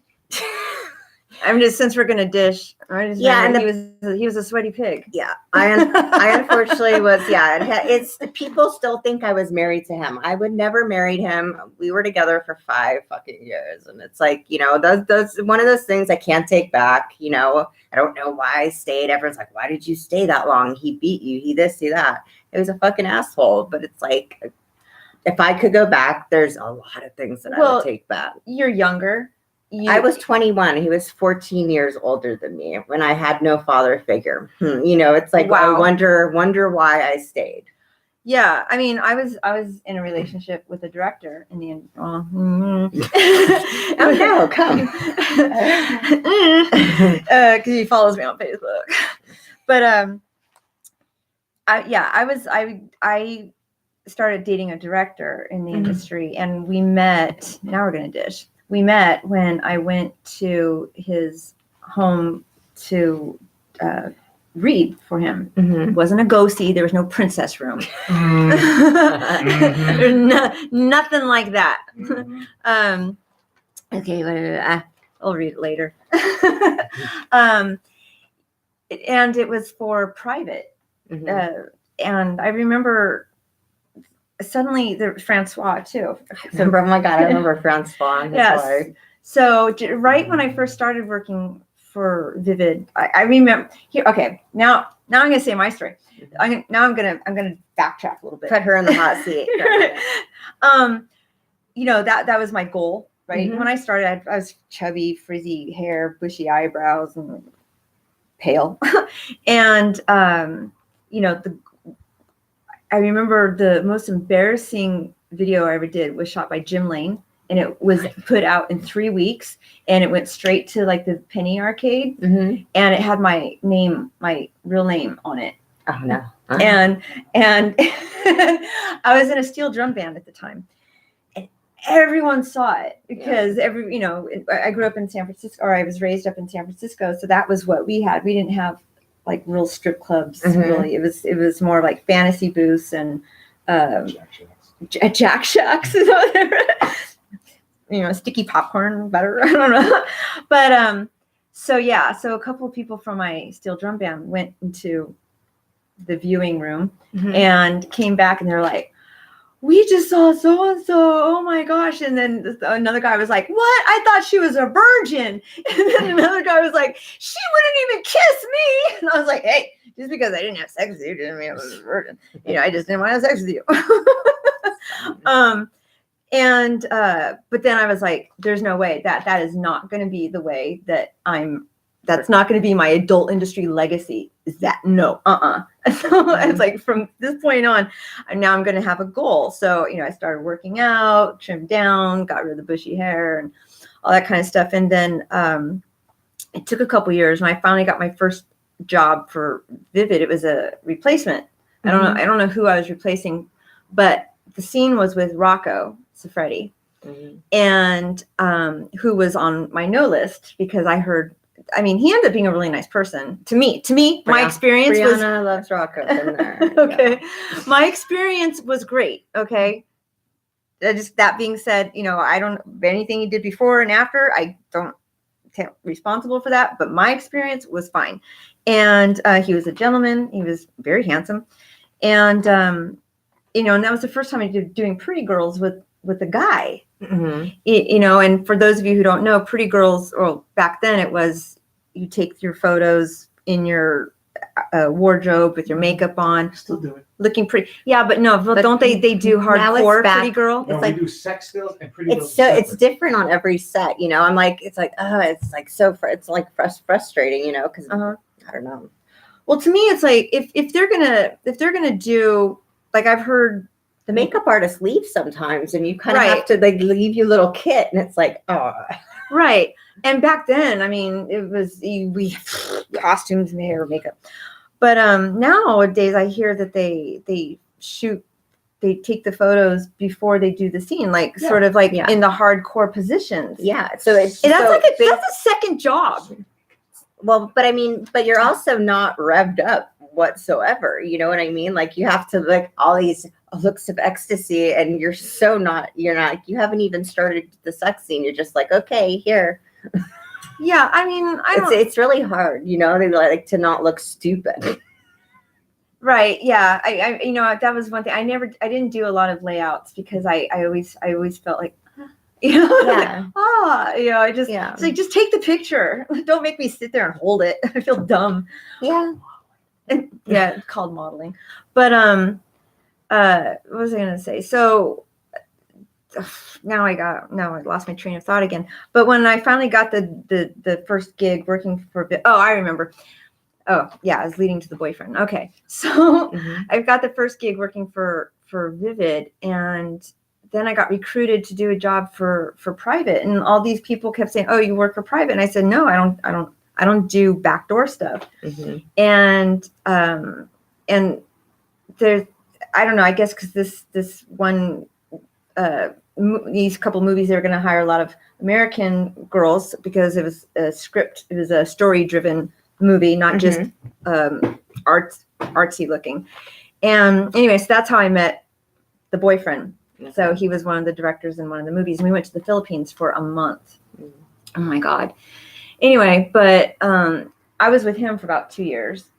I'm just, since we're gonna dish, he was a sweaty pig. Yeah, I unfortunately was. Yeah, it's people still think I was married to him. I would never married him. We were together for 5 fucking years, and it's like, those one of those things I can't take back. I don't know why I stayed. Everyone's like, why did you stay that long? He beat you. He this, he that. It was a fucking asshole. But it's like, if I could go back, there's a lot of things that I would take back. You're younger. I was 21. He was 14 years older than me when I had no father figure. It's like, wow. I wonder why I stayed. Yeah, I mean, I was in a relationship with a director in the end. Oh, Oh no, come. because he follows me on Facebook. But I started dating a director in the industry, and we met. Now we're gonna dish. We met when I went to his home to read for him. It wasn't a go-see. There was no princess room. Nothing like that. Okay, I'll read it later. And it was for private. And I remember suddenly Francois too. So, oh my God, I remember Francois. Yes. So right when I first started working for Vivid, I remember here. Okay, now I'm gonna say my story. I'm gonna backtrack a little bit. Put her in the hot seat. You know, that was my goal, right? When I started, I was chubby, frizzy hair, bushy eyebrows, and pale. And you know, I remember the most embarrassing video I ever did was shot by Jim Lane, and it was put out in 3 weeks, and it went straight to like the Penny Arcade, and it had my real name on it. Oh no. And I was in a steel drum band at the time, and everyone saw it because I grew up in San Francisco, or I was raised up in San Francisco, so that was what we had. We didn't have like real strip clubs, really. It was more like fantasy booths and Jack Shacks, sticky popcorn butter. I don't know, but so a couple of people from my steel drum band went into the viewing room and came back, and they're like, "We just saw so and so. Oh my gosh!" And then another guy was like, "What? I thought she was a virgin." And then another guy was like, "She wouldn't even kiss me." And I was like, "Hey, just because I didn't have sex with you didn't mean I was a virgin. I just didn't want to have sex with you." But then I was like, "There's no way that is not going to be the way that I'm. That's not going to be my adult industry legacy. Is that no? So it's like from this point on, now I'm going to have a goal. So, I started working out, trimmed down, got rid of the bushy hair and all that kind of stuff. And then it took a couple years, and I finally got my first job for Vivid. It was a replacement. I don't know who I was replacing, but the scene was with Rocco Siffredi, and who was on my no list because I heard. I mean, he ended up being a really nice person to me. My experience Briana loves Rocco in there. Okay. My experience was great. Okay. Just that being said, I don't anything he did before and after. I don't take responsible for that, but my experience was fine. And he was a gentleman. He was very handsome. And, and that was the first time I did doing Pretty Girls with a guy. And for those of you who don't know, Pretty Girls, or back then it was you take your photos in your wardrobe with your makeup on, Still do it. looking pretty. Yeah, but no, don't they do hardcore Pretty Girl? No, It's we like do sex stills and pretty. it's different on every set. I'm like, it's like it's like frustrating, because I don't know. Well, to me, it's like if they're gonna do, like, I've heard the makeup artist leaves sometimes, and you kind of have to like leave your little kit, and it's like, oh, right. And back then, I mean, it was we costumes and hair, makeup. But nowadays, I hear that they take the photos before they do the scene, like sort of like in the hardcore positions. Yeah. So that's that's a second job. Well, but I mean, but you're also not revved up whatsoever. You know what I mean? Like you have to like all these looks of ecstasy, and you haven't even started the sex scene. You're just like, okay, here. Yeah, I mean, it's really hard, they like to not look stupid. Right. Yeah. I that was one thing. I didn't do a lot of layouts because I always felt like, it's like, just take the picture. Don't make me sit there and hold it. I feel dumb. Yeah. It's called modeling. But what was I going to say? So now I lost my train of thought again. But when I finally got the first gig working for, I remember, Oh, yeah, it's leading to the boyfriend. Okay. So Mhm. I've got the first gig working for Vivid, and then I got recruited to do a job for Private, and all these people kept saying, "Oh, you work for Private," and I said, "No, I don't do backdoor stuff." Mhm. And there's, I don't know, I guess because this one these couple movies, they were going to hire a lot of American girls because it was a script, it was a story driven movie, not just artsy looking. And anyway, so that's how I met the boyfriend. So he was one of the directors in one of the movies, and we went to the Philippines for a month. Oh my God. Anyway, but I was with him for about 2 years,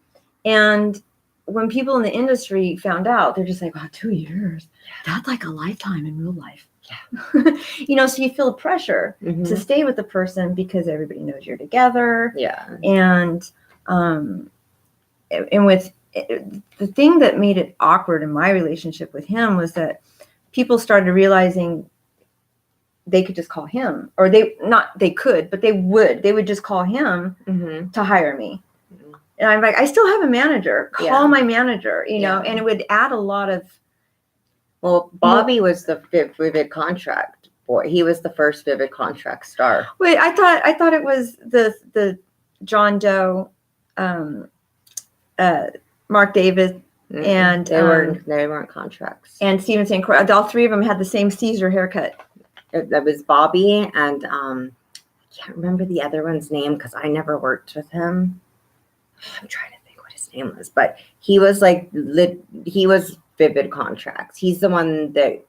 and when people in the industry found out, they're just like, "Wow, 2 years? That's like a lifetime in real life." Yeah. You know, so you feel pressure to stay with the person because everybody knows you're together. Yeah. And with the thing that made it awkward in my relationship with him was that people started realizing they could just call him, or they would just call him to hire me. And I'm like, I still have a manager. Call my manager, you know, and it would add a lot of. Well, Bobby was the Vivid contract boy. He was the first Vivid contract star. Wait, I thought it was the John Doe, Mark Davis, and they weren't contracts. And Steven St. Croix. All three of them had the same Caesar haircut. That was Bobby, and I can't remember the other one's name because I never worked with him. I'm trying to think what his name was, but he was he was Vivid contracts. He's the one that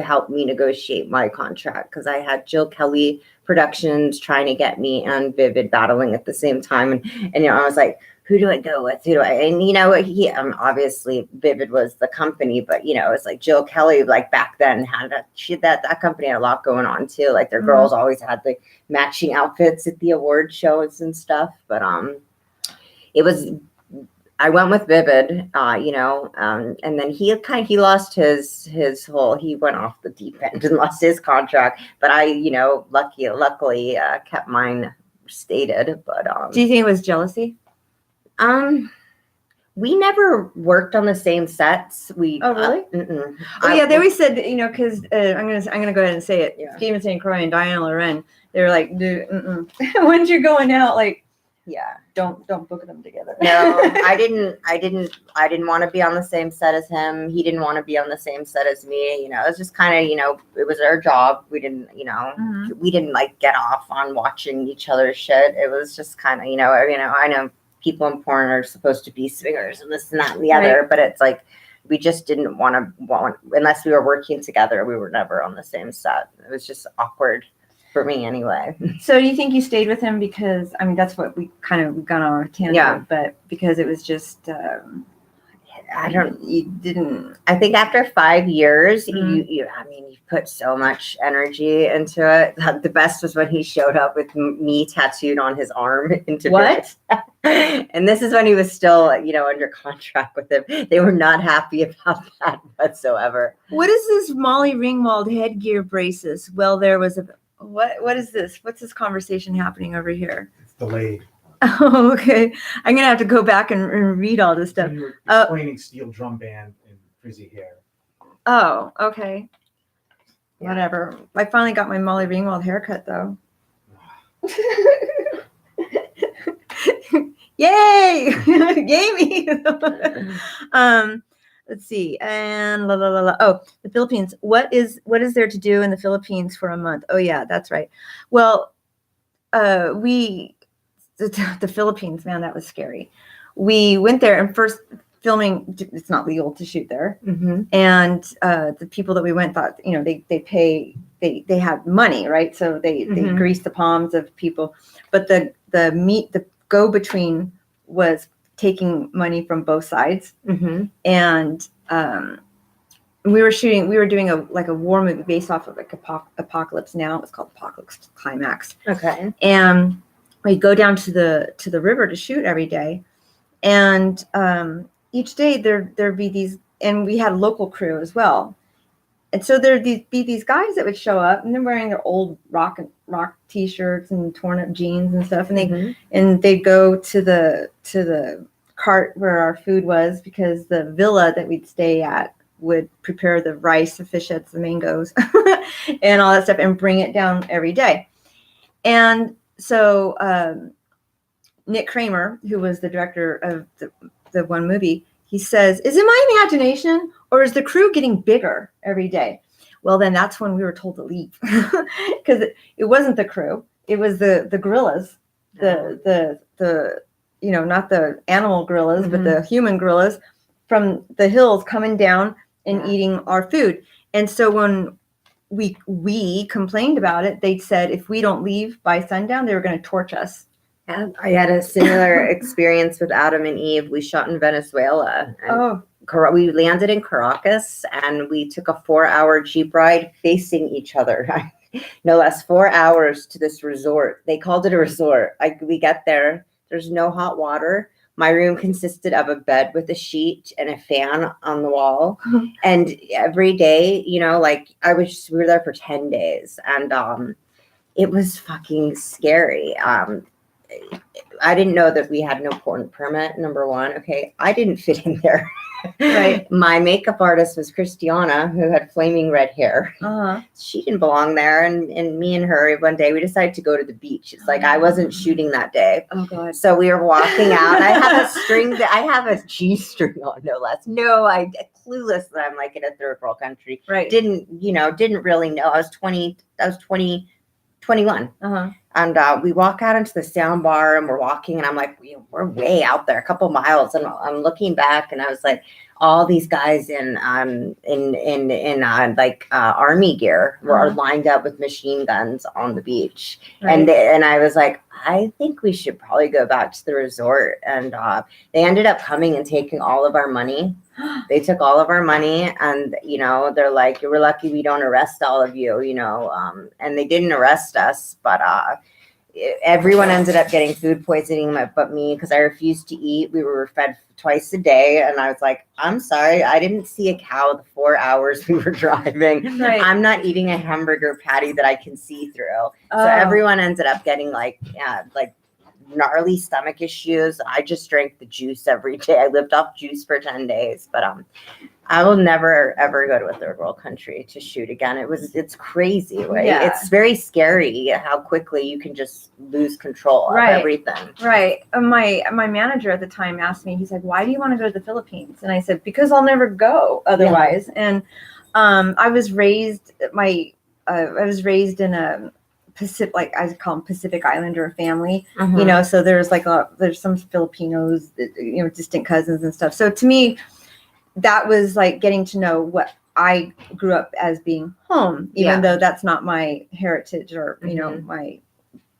helped me negotiate my contract because I had Jill Kelly Productions trying to get me and Vivid battling at the same time, and you know, I was like, who do I go with? And you know, he obviously Vivid was the company, but you know, it's like Jill Kelly, like back then had that company had a lot going on too. Like their girls always had the matching outfits at the award shows and stuff. But I went with Vivid, you know, and then he lost his whole, he went off the deep end and lost his contract. But I, you know, luckily kept mine stated. But do you think it was jealousy? We never worked on the same sets. Oh, really? Yeah, they always said, you know, because I'm gonna go ahead and say it. Yeah. Steven St. Croix and Diana Loren, they were like, dude, once you're going out, like, yeah, don't book them together. No, I didn't want to be on the same set as him. He didn't want to be on the same set as me. You know, it's just kind of, you know, it was our job. We didn't, you know, we didn't like get off on watching each other's shit. It was just kind of, you know, I know people in porn are supposed to be swingers and this and that and the other, but it's like we just didn't want to unless we were working together. We were never on the same set. It was just awkward for me anyway. So do you think you stayed with him because, I mean, that's what we've gone on our tangent, but because it was just, you didn't. I think after 5 years, you put so much energy into it. The best was when he showed up with me tattooed on his arm into what? And this is when he was still, you know, under contract with him. They were not happy about that whatsoever. What is this Molly Ringwald headgear braces? Well, there was what is this? What's this conversation happening over here? It's delayed. Oh, okay. I'm gonna have to go back and read all this stuff. You were explaining steel drum band and frizzy hair. Oh, okay. Yeah. Whatever. I finally got my Molly Ringwald haircut though. Yay! Yay me! Let's see. And oh, the Philippines. What is there to do in the Philippines for a month? Oh yeah, that's right. Well, the Philippines, man, that was scary. We went there and first filming, it's not legal to shoot there. And the people that we went thought, you know, they have money, right? So they grease the palms of people. But the go-between was taking money from both sides. And we were doing a war movie based off of like Apocalypse Now. It was called Apocalypse Climax. Okay. And we go down to the river to shoot every day, and each day there'd be these, and we had a local crew as well, and so there'd be these guys that would show up, and they're wearing their old rock t-shirts and torn up jeans and stuff, and they'd go to the cart where our food was, because the villa that we'd stay at would prepare the rice, the fish heads, the mangoes, and all that stuff, and bring it down every day. And so Nick Kramer, who was the director of the one movie, he says, "Is it my imagination, or is the crew getting bigger every day?" Well, then that's when we were told to leave, because it wasn't the crew; it was the gorillas, the not the animal gorillas, but the human gorillas from the hills coming down and eating our food. And so when we complained about it, they said if we don't leave by sundown, they were going to torch us. And I had a similar experience with Adam and Eve. We shot in Venezuela. And we landed in Caracas, and we took a 4-hour Jeep ride facing each other. No less, 4 hours to this resort. They called it a resort. We get there. There's no hot water. My room consisted of a bed with a sheet and a fan on the wall. And every day, we were there for 10 days, and it was fucking scary. I didn't know that we had an important permit, number one. Okay, I didn't fit in there. Right. My makeup artist was Christiana, who had flaming red hair. She didn't belong there. And me and her, one day, we decided to go to the beach. It's like I wasn't shooting that day. Oh, God. So we were walking out. I have a G string on, no less. No, I clueless that I'm like in a third world country. Right. Didn't really know. I was 21. And we walk out into the sound bar, and we're walking, and I'm like, we're way out there, a couple miles. And I'm looking back, and I was like, all these guys in army gear were lined up with machine guns on the beach. Right. And I was like, I think we should probably go back to the resort. And they ended up coming and taking all of our money. They took all of our money, and they're like, we're lucky we don't arrest all of you, and they didn't arrest us, but everyone ended up getting food poisoning but me, because I refused to eat. We were fed twice a day, and I was like, I'm sorry, I didn't see a cow the 4 hours we were driving. Right. I'm not eating a hamburger patty that I can see through. So everyone ended up getting like gnarly stomach issues. I just drank the juice every day. I lived off juice for 10 days, but I will never ever go to a third world country to shoot again. It's crazy, right? Yeah. It's very scary how quickly you can just lose control of everything. Right. My manager at the time asked me, he's like, "Why do you want to go to the Philippines?" And I said, "Because I'll never go otherwise." Yeah. And I was raised in a Pacific, like I call them Pacific Islander family, so there's there's some Filipinos, distant cousins and stuff. So to me, that was like getting to know what I grew up as being home, even though that's not my heritage or, my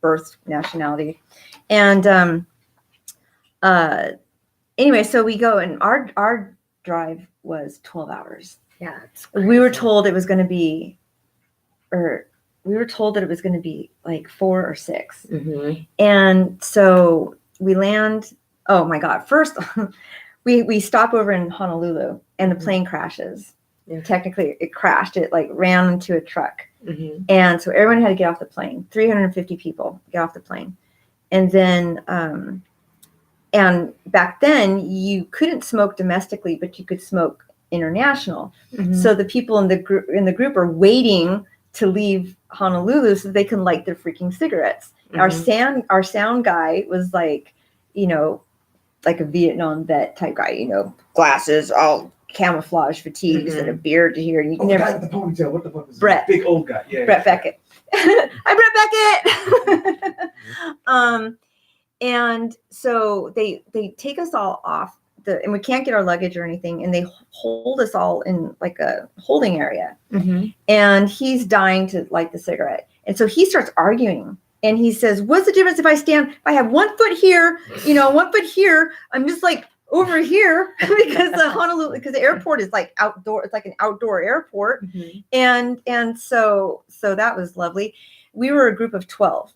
birth nationality. And anyway, so we go, and our drive was 12 hours. Yeah. We were told it was going to be, like 4 or 6. And so we land, oh my God, first we stop over in Honolulu, and the plane crashes. And technically it crashed. It ran into a truck. And so everyone had to get off the plane. 350 people get off the plane. And then, and back then you couldn't smoke domestically, but you could smoke international. So the people in the group are waiting to leave Honolulu so they can light their freaking cigarettes. Our sound guy was like a Vietnam vet type guy, glasses, all camouflage fatigues, and a beard here. And you can never. Guy with the ponytail. What the fuck is Brett? Big old guy. Yeah. Brett Beckett. Hi, Brett Beckett. And so they take us all off and we can't get our luggage or anything, and they hold us all in like a holding area. And he's dying to light the cigarette, and so he starts arguing. And he says, "What's the difference if I have 1 foot here, 1 foot here? I'm just like over here," because the airport is like outdoor. It's like an outdoor airport. And so that was lovely. We were a group of 12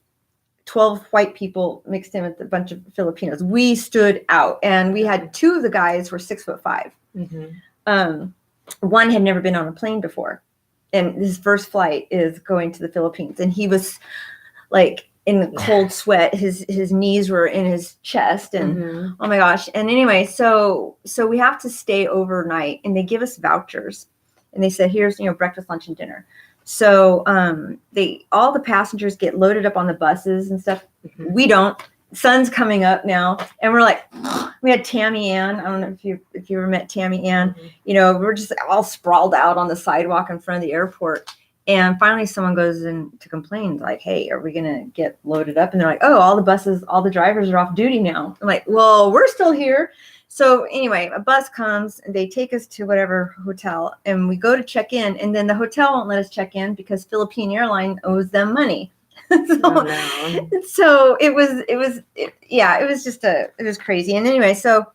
white people mixed in with a bunch of Filipinos. We stood out, and we had 2 of the guys were 6'5". One had never been on a plane before, and his first flight is going to the Philippines. And he was like, in the cold sweat. His knees were in his chest, and oh my gosh. And anyway, so we have to stay overnight, and they give us vouchers, and they said, here's, breakfast, lunch, and dinner. So all the passengers get loaded up on the buses and stuff. We don't. Sun's coming up now, and we're like, we had Tammy Ann. I don't know if you ever met Tammy Ann. We're just all sprawled out on the sidewalk in front of the airport. And finally someone goes in to complain, like, hey, are we going to get loaded up? And they're like, oh, all the drivers are off duty now. I'm like, well, we're still here. So anyway, a bus comes and they take us to whatever hotel, and we go to check in, and then the hotel won't let us check in because Philippine Airline owes them money. So it was crazy. And anyway, so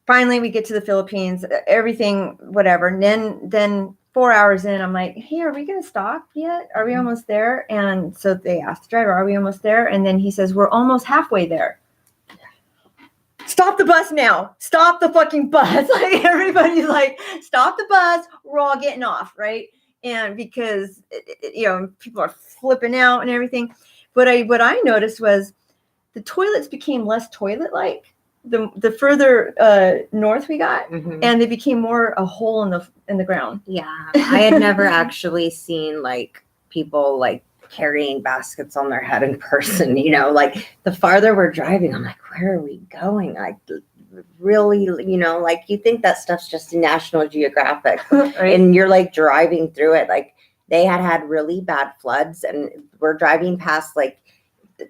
finally we get to the Philippines, everything, whatever. And then 4 hours in, I'm like, hey, are we going to stop yet? Are we almost there? And so they asked the driver, are we almost there? And then he says, we're almost halfway there. Stop the bus now. Stop the fucking bus. Like, everybody's like, stop the bus. We're all getting off, right? And because, people are flipping out and everything. But what I noticed was the toilets became less toilet-like the further north we got, and they became more a hole in the ground. Yeah, I had never actually seen like people like carrying baskets on their head in person. Like the farther we're driving, I'm like, where are we going? Like, really, like you think that stuff's just in National Geographic, right? And you're like driving through it. Like they had really bad floods, and we're driving past like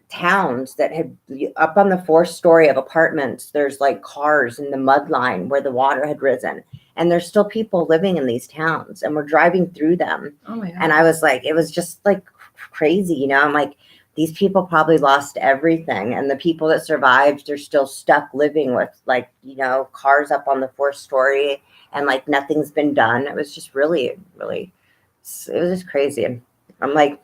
towns that had up on the 4th story of apartments. There's like cars in the mud line where the water had risen, and there's still people living in these towns, and we're driving through them. Oh my God. And I was like, it was just like crazy. I'm like, these people probably lost everything, and the people that survived are still stuck living with like, cars up on the 4th story, and like nothing's been done. It was just really, really, it was just crazy. And I'm like,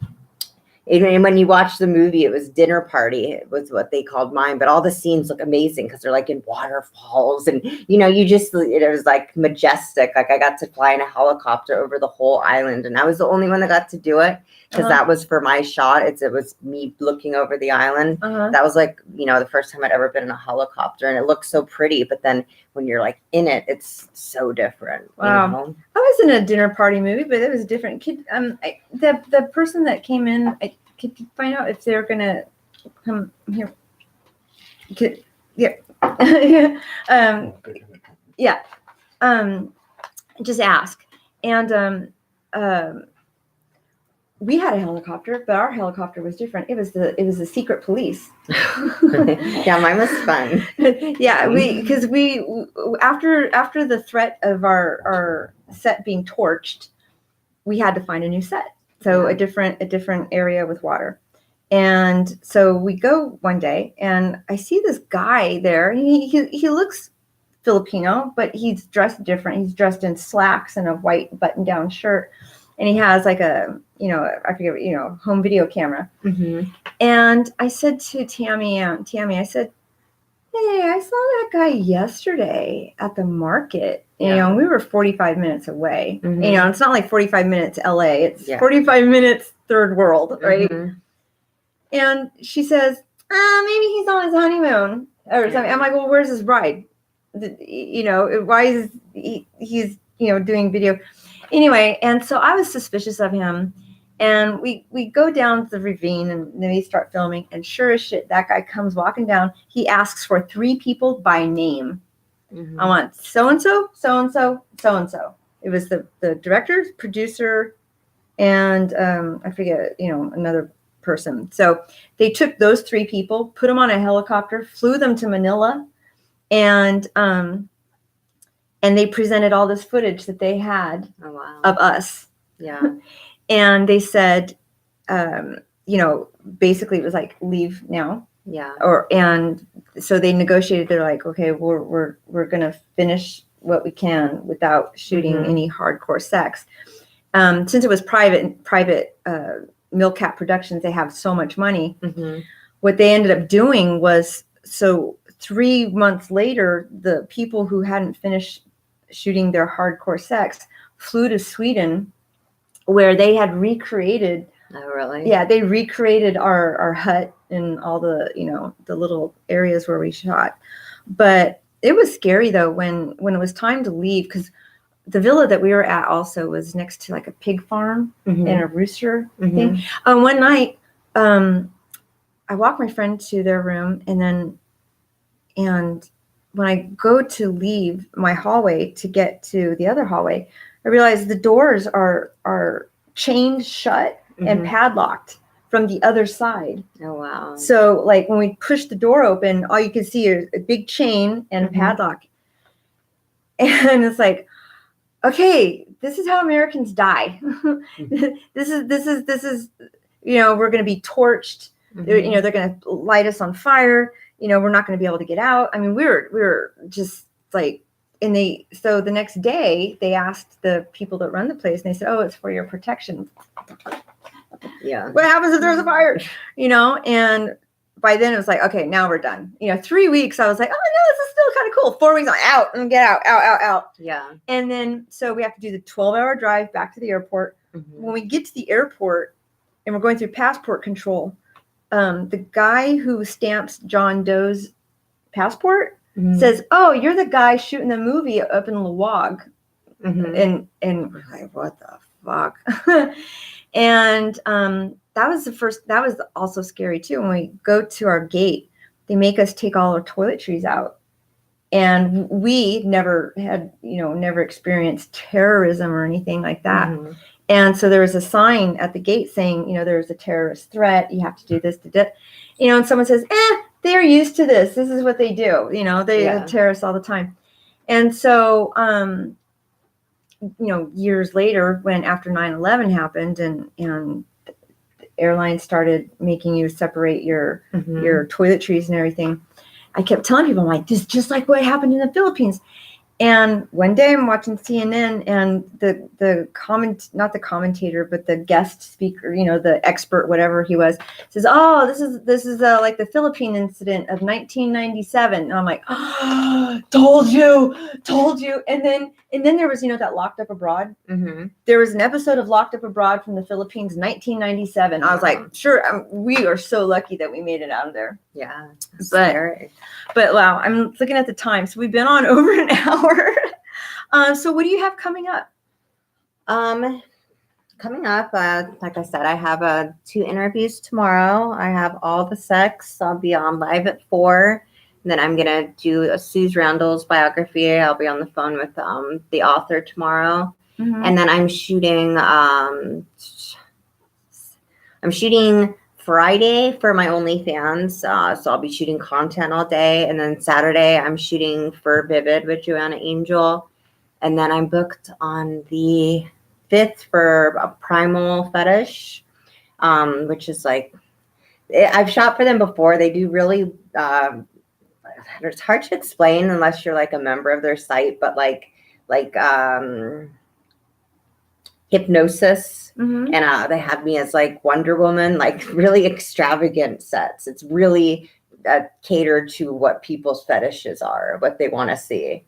and when you watch the movie, it was Dinner Party. It was what they called mine, but all the scenes look amazing because they're like in waterfalls, and it was like majestic. Like I got to fly in a helicopter over the whole island, and I was the only one that got to do it because that was for my shot. It was me looking over the island. That was like, the first time I'd ever been in a helicopter, and it looked so pretty. But then when you're like in it, it's so different. Wow. I was in a Dinner Party movie, but it was different. The person that came in, could you find out if they're gonna come here? Just ask. And we had a helicopter, but our helicopter was different. It was the secret police. Yeah, mine was fun. Yeah, because we after the threat of our set being torched, we had to find a new set. So a different area with water. And so we go one day, and I see this guy there. He looks Filipino, but he's dressed different. He's dressed in slacks and a white button-down shirt, and he has like a I forget home video camera. And I said to Tammy, I said, hey, I saw that guy yesterday at the market. We were 45 minutes away. It's not like 45 minutes LA. It's 45 minutes third world, right? And she says, maybe he's on his honeymoon or something. I'm like, well, where's his bride? Why is he's doing video? Anyway, and so I was suspicious of him. And we go down the ravine, and then we start filming. And sure as shit, that guy comes walking down. He asks for 3 people by name. I want so-and-so, so-and-so, so-and-so. It was the director, producer, and I forget, another person. So they took those 3 people, put them on a helicopter, flew them to Manila, and they presented all this footage that they had of us. Yeah. And they said, basically it was like, leave now. Yeah. And so they negotiated. They're like, okay, we're going to finish what we can without shooting any hardcore sex. Since it was private Milcat Productions, they have so much money. What they ended up doing was, so 3 months later, the people who hadn't finished shooting their hardcore sex flew to Sweden, where they had recreated Oh, really? Yeah, they recreated our hut and all the, the little areas where we shot. But it was scary though when it was time to leave, because the villa that we were at also was next to like a pig farm and a rooster thing. One night, I walked my friend to their room, and when I go to leave my hallway to get to the other hallway, I realized the doors are chained shut and padlocked from the other side. Oh, wow. So like when we push the door open, all you can see is a big chain and a padlock. And it's like, okay, this is how Americans die. This is, we're going to be torched. They're going to light us on fire. We're not going to be able to get out. I mean, we were just like, so the next day they asked the people that run the place, and they said, oh, it's for your protection. Yeah. What happens if there's a fire? And by then it was like, okay, now we're done. 3 weeks, I was like, oh no, this is still kind of cool. 4 weeks, I'm out and get out. Yeah. And then, so we have to do the 12-hour drive back to the airport. When we get to the airport and we're going through passport control, the guy who stamps John Doe's passport says, oh, you're the guy shooting the movie up in Lawag. And we're like, what the fuck? And that was also scary too. When we go to our gate, they make us take all our toiletries out. And we never had, never experienced terrorism or anything like that. And so there was a sign at the gate saying, there's a terrorist threat. You have to do this, and someone says, they're used to this. This is what they do. They have terrorists all the time. And so, years later, when after 9/11 happened and the airlines started making you separate your toiletries and everything, I kept telling people, I'm like, this is just like what happened in the Philippines. And one day I'm watching CNN, and not the commentator, but the guest speaker, the expert, whatever he was, says, oh, this is like the Philippine incident of 1997. And I'm like, oh, told you. And then there was, that Locked Up Abroad. There was an episode of Locked Up Abroad from the Philippines, 1997. I was like, sure, we are so lucky that we made it out of there. Yeah. But wow, I'm looking at the time. So we've been on over an hour. So what do you have coming up? Coming up, like I said, I have 2 interviews tomorrow. I have All the Sex. I'll be on live at 4. And then I'm going to do a Suze Randall's biography. I'll be on the phone with the author tomorrow. And then I'm shooting Friday for my OnlyFans. So I'll be shooting content all day. And then Saturday, I'm shooting for Vivid with Joanna Angel. And then I'm booked on the 5th for a Primal Fetish, which is like, I've shot for them before. They do really, it's hard to explain unless you're like a member of their site, but like hypnosis. And they have me as like Wonder Woman, like really extravagant sets. It's really catered to what people's fetishes are, what they want to see.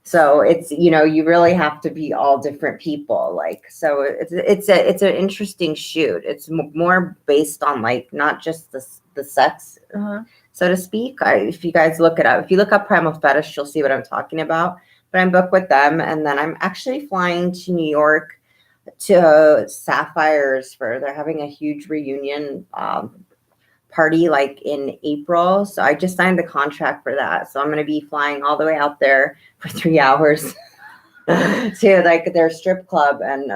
So it's, you really have to be all different people. Like, so it's an interesting shoot. It's more based on like, not just the sex, so to speak. If you guys look it up, if you look up Primal Fetish, you'll see what I'm talking about. But I'm booked with them. And then I'm actually flying to New York to Sapphires they're having a huge reunion party like in April. So I just signed the contract for that. So I'm going to be flying all the way out there for 3 hours to like their strip club, and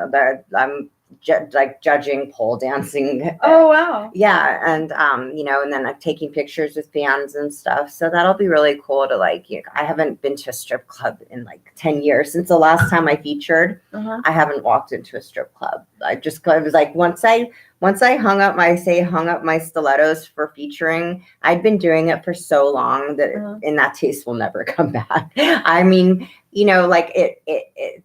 I'm judging pole dancing. Oh wow. Yeah. And and then I'm taking pictures with fans and stuff. So that'll be really cool to like, I haven't been to a strip club in like 10 years since the last time I featured. I haven't walked into a strip club. I was like, once I hung up my stilettos for featuring, I'd been doing it for so long that and that taste will never come back. I mean, like it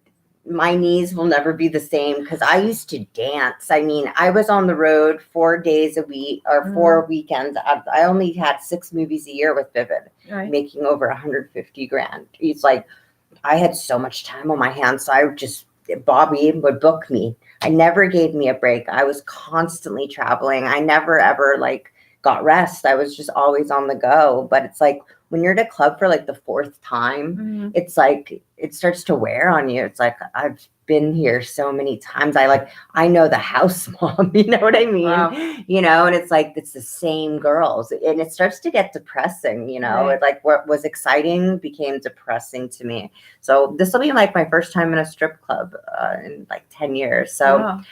my knees will never be the same, because I used to dance. I mean, I was on the road 4 days a week or 4 weekends. I only had 6 movies a year with Vivid, making over $150,000. It's like I had so much time on my hands, so I just Bobby would book me. I never gave me a break. I was constantly traveling. I never ever like got rest. I was just always on the go. But it's like when you're at a club for like the fourth time, it's like it starts to wear on you. It's like I've been here so many times. I know the house, mom. You know what I mean? Wow. You know, and it's like it's the same girls, and it starts to get depressing. You know, Right. It, like what was exciting became depressing to me. So this will be like my first time in a strip club in like 10 years. So. Wow.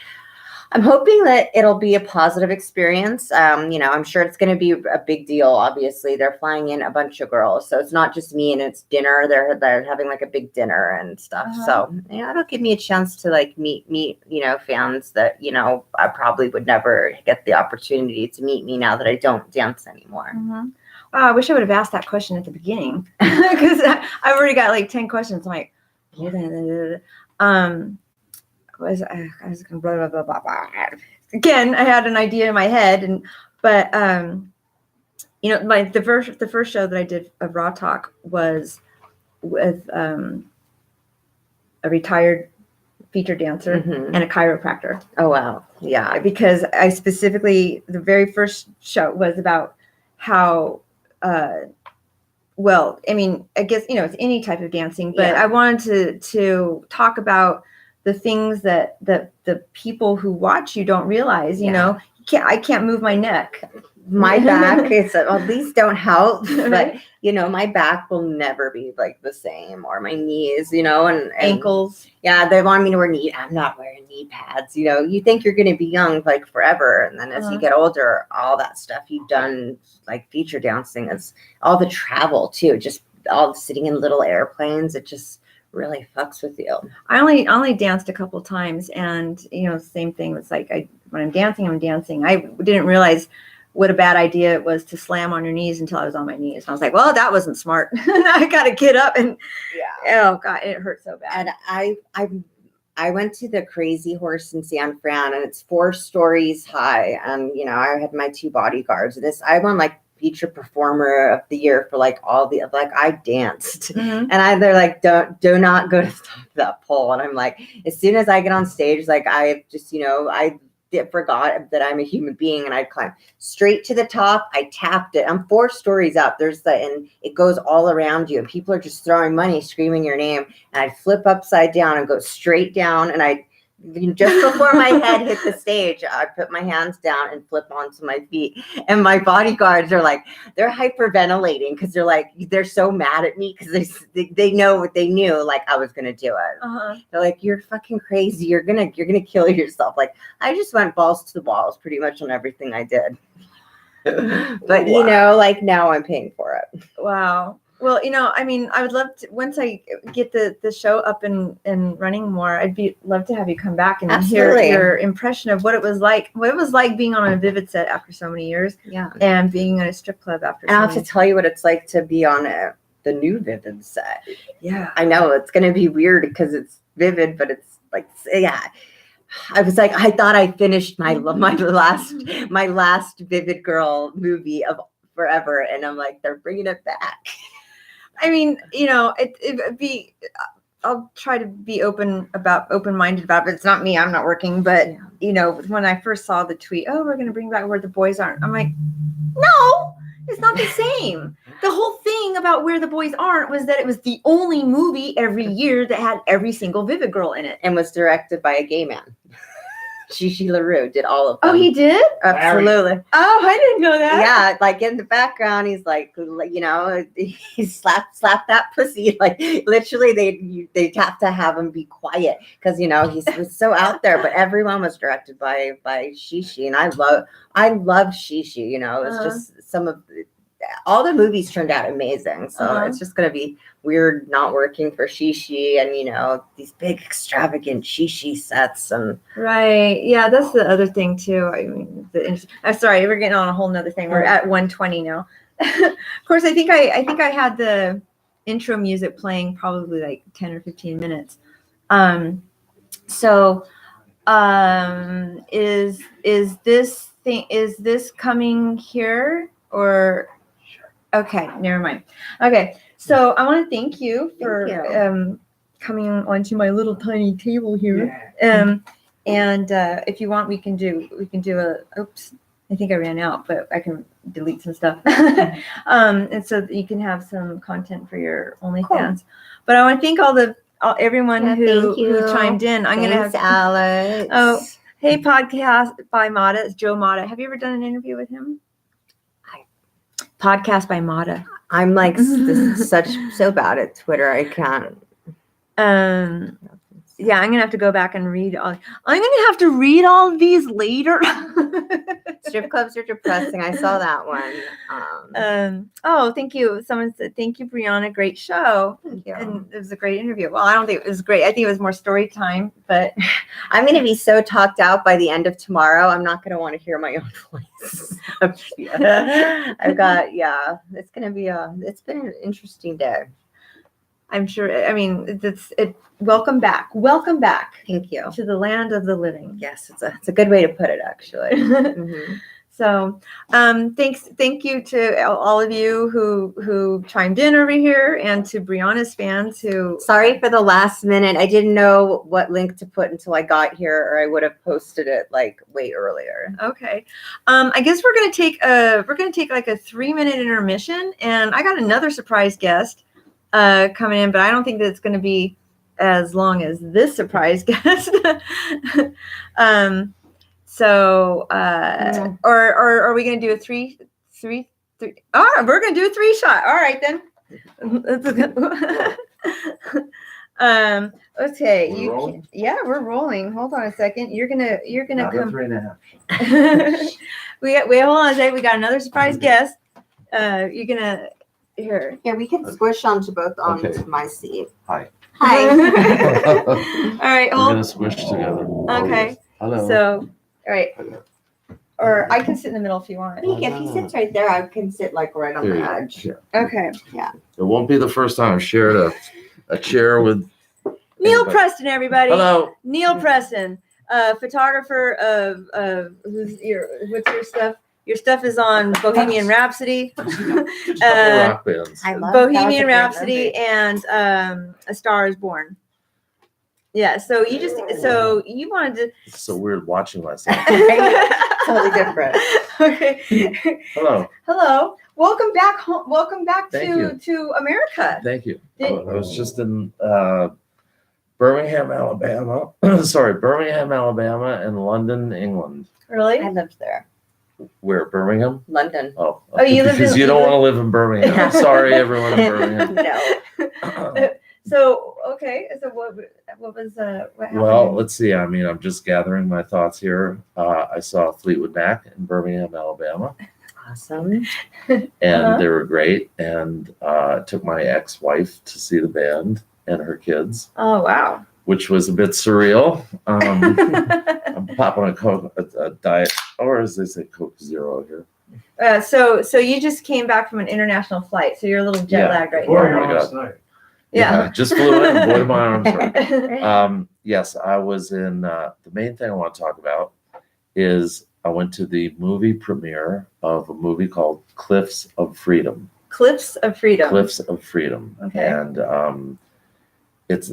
I'm hoping that it'll be a positive experience. You know, I'm sure it's going to be a big deal. Obviously, they're flying in a bunch of girls, so it's not just me and it's dinner. They're having like a big dinner and stuff. So yeah, it'll give me a chance to like meet you know fans that you know I probably would never get the opportunity to meet me now that I don't dance anymore. Wow, I wish I would have asked that question at the beginning because I've already got like 10 questions. I'm like, was I was going blah, blah, blah, blah, blah. Again, I had an idea in my head, but you know, the first show that I did of Raw Talk was with a retired feature dancer and a chiropractor. Oh wow, yeah. Because I specifically, the very first show was about how well, I mean, I guess, you know, it's any type of dancing, but I wanted to talk about the things that the people who watch you don't realize, you know, I can't move my neck. My back is at least don't help, but you know, my back will never be like the same, or my knees, you know, and ankles. Yeah, they want me to wear I'm not wearing knee pads. You know, you think you're going to be young like forever, and then as you get older, all that stuff you've done, like feature dancing, is all the travel too, just all sitting in little airplanes. It just really fucks with you. I only danced a couple times, and you know, same thing. It's like when I'm dancing. I didn't realize what a bad idea it was to slam on your knees until I was on my knees. And I was like, well, that wasn't smart. I got to get up and oh God, it hurt so bad. And I went to the Crazy Horse in San Fran, and it's 4 stories high. And, you know, I had my 2 bodyguards. I won like feature performer of the year for like all the, like I danced and they're like, do not go to the top of that pole. And I'm like, as soon as I get on stage, like I just, you know, I forgot that I'm a human being, and I'd climb straight to the top. I tapped it. I'm 4 stories up. And it goes all around you, and people are just throwing money, screaming your name. And I'd flip upside down and go straight down. And just before my head hit the stage, I put my hands down and flip onto my feet. And my bodyguards are like, they're hyperventilating because they're so mad at me because they know what they knew, like I was gonna do it. They're like, you're fucking crazy. You're gonna kill yourself. Like I just went balls to the walls pretty much on everything I did. But you know, like now I'm paying for it. Wow. Well, you know, I mean, I would love to, once I get the show up and running more, love to have you come back and hear your impression of what it was like being on a Vivid set after so many years. Yeah. And being at a strip club after and I'll have to tell you what it's like to be on the new Vivid set. Yeah. I know it's going to be weird because it's Vivid, but it's like, yeah. I was like, I thought I finished my last Vivid Girl movie of forever. And I'm like, they're bringing it back. I mean, you know, it'd be, I'll try to be open-minded about it. It's not me, I'm not working, but you know, when I first saw the tweet, oh, we're going to bring back Where the Boys Aren't. I'm like, no, it's not the same. The whole thing about Where the Boys Aren't was that it was the only movie every year that had every single Vivid Girl in it. And was directed by a gay man. Shishi LaRue did all of them. Oh, he did? Absolutely. Oh, I didn't know that. Yeah, like in the background, he's like, you know, he slapped that pussy. Like literally, they have to have him be quiet because you know he was so out there. But everyone was directed by Shishi, and I love Shishi. You know, it's just all the movies turned out amazing. So it's just gonna be weird not working for Shishi and, you know, these big extravagant Shishi sets and right. Yeah, that's the other thing too. I mean, I'm sorry, we're getting on a whole nother thing. We're at 1:20 now. Of course, I think I had the intro music playing probably like 10 or 15 minutes. Is this coming here or? Okay, never mind. Okay, so I want to thank you for coming onto my little tiny table here. Yeah. And if you want, we can do a. Oops, I think I ran out, but I can delete some stuff. And so that you can have some content for your OnlyFans. But I want to thank everyone Yeah, who thank you. chimed in. I'm gonna have Alex. Oh, hey, podcast by Mata. It's Joe Mata. Have you ever done an interview with him? Podcast by Mata. I'm like so bad at Twitter. I can't. Yeah, I'm gonna have to go back and read all. I'm gonna have to read all of these later. Strip clubs are depressing. I saw that one. Oh, thank you. Someone said thank you, Briana. Great show. Thank you. And it was a great interview. Well, I don't think it was great. I think it was more story time, but I'm going to be so talked out by the end of tomorrow. I'm not going to want to hear my own voice. I've got, it's going to be it's been an interesting day. I'm sure. I mean, welcome back. Welcome back. Thank you. To the land of the living. Yes, it's a good way to put it, actually. Mm-hmm. So, thank you to all of you who chimed in over here, and to Briana's fans who. Sorry for the last minute. I didn't know what link to put until I got here, or I would have posted it like way earlier. Okay, I guess we're gonna take like a 3-minute intermission, and I got another surprise guest coming in, but I don't think that it's going to be as long as this surprise guest. So, or are we going to do a three? All right, we're going to do a 3-shot. All right, then. Okay. We're rolling. Hold on a second. You're gonna come. 3.5. Wait, hold on a second. We got another surprise guest. You're gonna here. Yeah, we can squish onto Okay. my seat. Hi. Hi. All right, We're hold. gonna squish together. Okay. Hello. So, all right. Or I can sit in the middle if you want. If he sits right there, I can sit like right on There the you go. edge. Yeah. Okay. It won't be the first time I've shared a chair with Neal anybody. Preston, everybody. Hello. Neal Preston, photographer of what's your stuff? Your stuff is on Bohemian Rhapsody, Rock bands. I love Bohemian that was a great Rhapsody, movie. and A Star Is Born. Yeah. So you wanted to. It's so weird watching myself. Totally different. Okay. Hello. Hello. Welcome back home. Welcome back Thank you. to America. Thank you. Did- I was just in Birmingham, Alabama. Birmingham, Alabama, and London, England. Really? I lived there. Where? Birmingham? London. Oh, Oh, you live because in- you don't you want to live in Birmingham. Sorry, everyone in Birmingham. No. So okay. So what was what happened? Well, let's see. I mean, I'm just gathering my thoughts here. I saw Fleetwood Mac in Birmingham, Alabama, Awesome. and Uh-huh. they were great. And took my ex-wife to see the band and her kids, Oh wow. which was a bit surreal. I'm popping a Coke, a diet, or as they say, Coke Zero here. So you just came back from an international flight, so you're a little jet Yeah. lagged right Or Oh your my arms God. tonight. Yeah. Just flew in, boy, my arms hurt. Yeah. Yes, I was in. The main thing I want to talk about is I went to the movie premiere of a movie called Cliffs of Freedom. Cliffs of Freedom. Cliffs of Freedom. Okay. And it's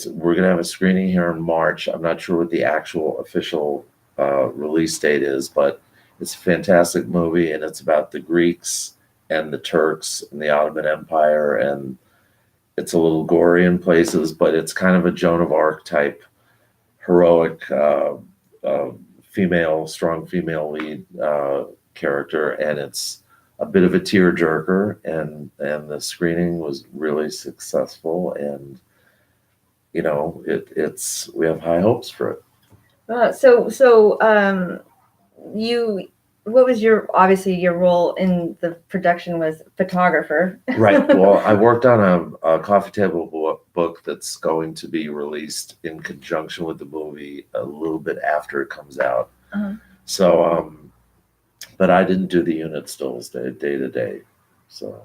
we're gonna have a screening here in March. I'm not sure what the actual official release date is, but it's a fantastic movie, and it's about the Greeks and the Turks and the Ottoman Empire, and it's a little gory in places, but it's kind of a Joan of Arc type heroic strong female lead character, and it's a bit of a tearjerker, and the screening was really successful, and it's we have high hopes for it. What was obviously your role in the production was photographer. Right. Well, I worked on a coffee table book that's going to be released in conjunction with the movie a little bit after it comes out. Uh-huh. So, but I didn't do the unit stills day to day. So,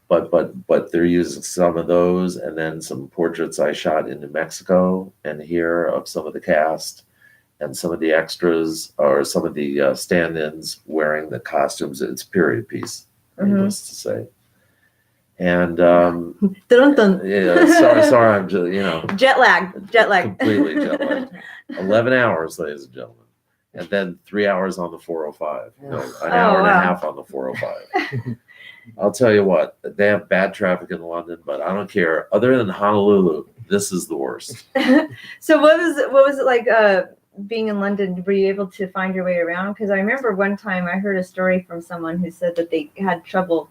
but they're using some of those, and then some portraits I shot in New Mexico and here of some of the cast. And some of the extras or some of the stand-ins wearing the costumes. It's a period piece, needless to say. And Dun, dun. yeah, sorry, I'm just Jet lag. completely jet lagged. 11 hours, ladies and gentlemen, and then 3 hours on the 405. No, an hour and a wow. half on the 405. I'll tell you what, they have bad traffic in London, but I don't care. Other than Honolulu, this is the worst. So what was it like being in London? Were you able to find your way around? Because I remember one time I heard a story from someone who said that they had trouble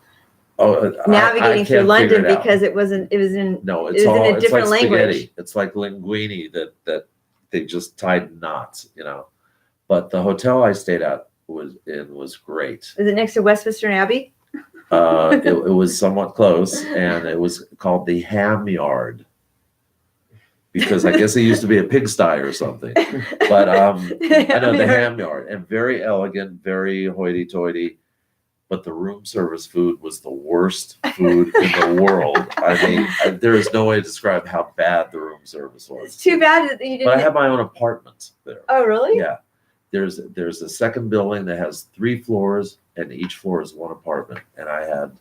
navigating through London because it was in No, it's in a different like language. spaghetti. It's like linguine that they just tied knots, But the hotel I stayed at was great. Is it next to Westminster Abbey? It was somewhat close, and it was called the Ham Yard because I guess it used to be a pigsty or something. But I know the Ham Yard, and very elegant, very hoity-toity. But the room service food was the worst food in the world. I mean, there is no way to describe how bad the room service was. It's too bad that you didn't. But I have my own apartment there. Oh, really? Yeah. There's a second building that has 3 floors, and each floor is one apartment. And I had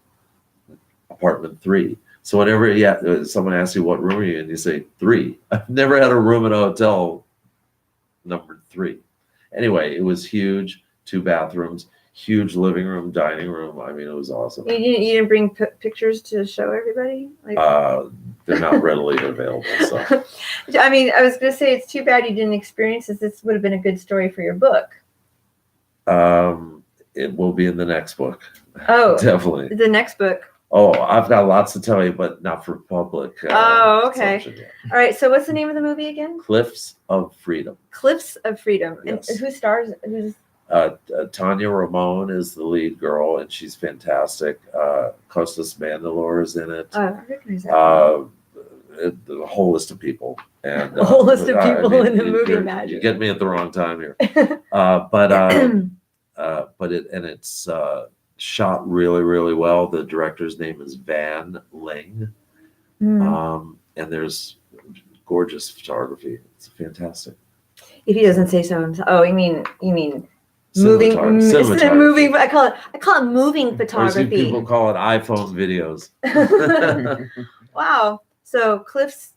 apartment 3. So whenever someone asks you what room are you in, you say 3. I've never had a room in a hotel numbered 3. Anyway, it was huge, 2 bathrooms. Huge living room, dining room. I mean, it was awesome. You didn't bring pictures to show everybody? They're not readily available. So, I mean, I was going to say it's too bad you didn't experience this. This would have been a good story for your book. it will be in the next book. Oh, Definitely. The next book. Oh, I've got lots to tell you, but not for public. Oh, okay. consumption yet. All right. So, what's the name of the movie again? Cliffs of Freedom. Cliffs of Freedom. Yes. And who stars? Who's? Tanya Ramon is the lead girl, and she's fantastic. Costas Mandylor is in it. Oh, I recognize that. The whole list of people, and A whole list of people I mean, in the movie. You Imagine. get me at the wrong time here, but it's shot really, really well. The director's name is Van Ling, and there's gorgeous photography. It's fantastic. If he doesn't say so himself. Oh, you mean Cinematography. moving? I call it moving Or as photography. people call it, iPhone videos Wow. So Cliffs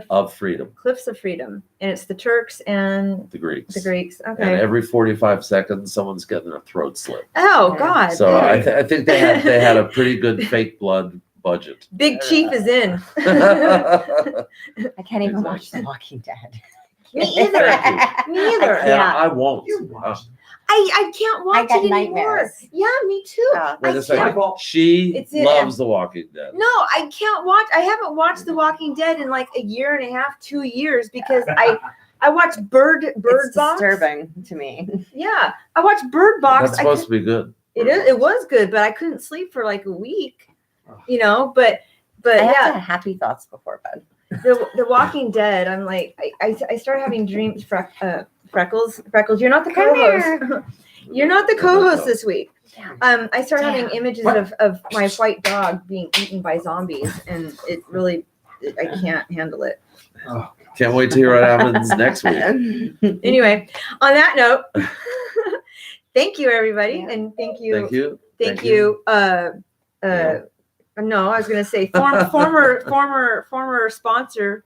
of Freedom. And it's the Turks and The Greeks. Okay. And every 45 seconds, someo's getting their throat slit. Oh God. So I think they had a pretty good fake blood budget. Big Chief is in. I can't even watch The Walking Dead. Me either. Me either. And I won't. I can't watch I get it anymore. nightmares. Yeah, me too. Wait a I second. can't- She It's in- loves The Walking Dead. No, I can't watch. I haven't watched The Walking Dead in like a year and a half, 2 years because I watched Bird It's Box. disturbing to me. Yeah, I watched Bird Box. That's supposed to be good. It was good, but I couldn't sleep for like a week. But I have to yeah, have happy thoughts before bed. the Walking Dead. I'm like, I started having dreams. Freckles, you're not the co-host. You're not the co-host this week. I started having images of my white dog being eaten by zombies, and it really, I can't handle it. Can't wait to hear what happens next week. Anyway, on that note, thank you everybody, and thank you. Thank you. No, I was going to say former sponsor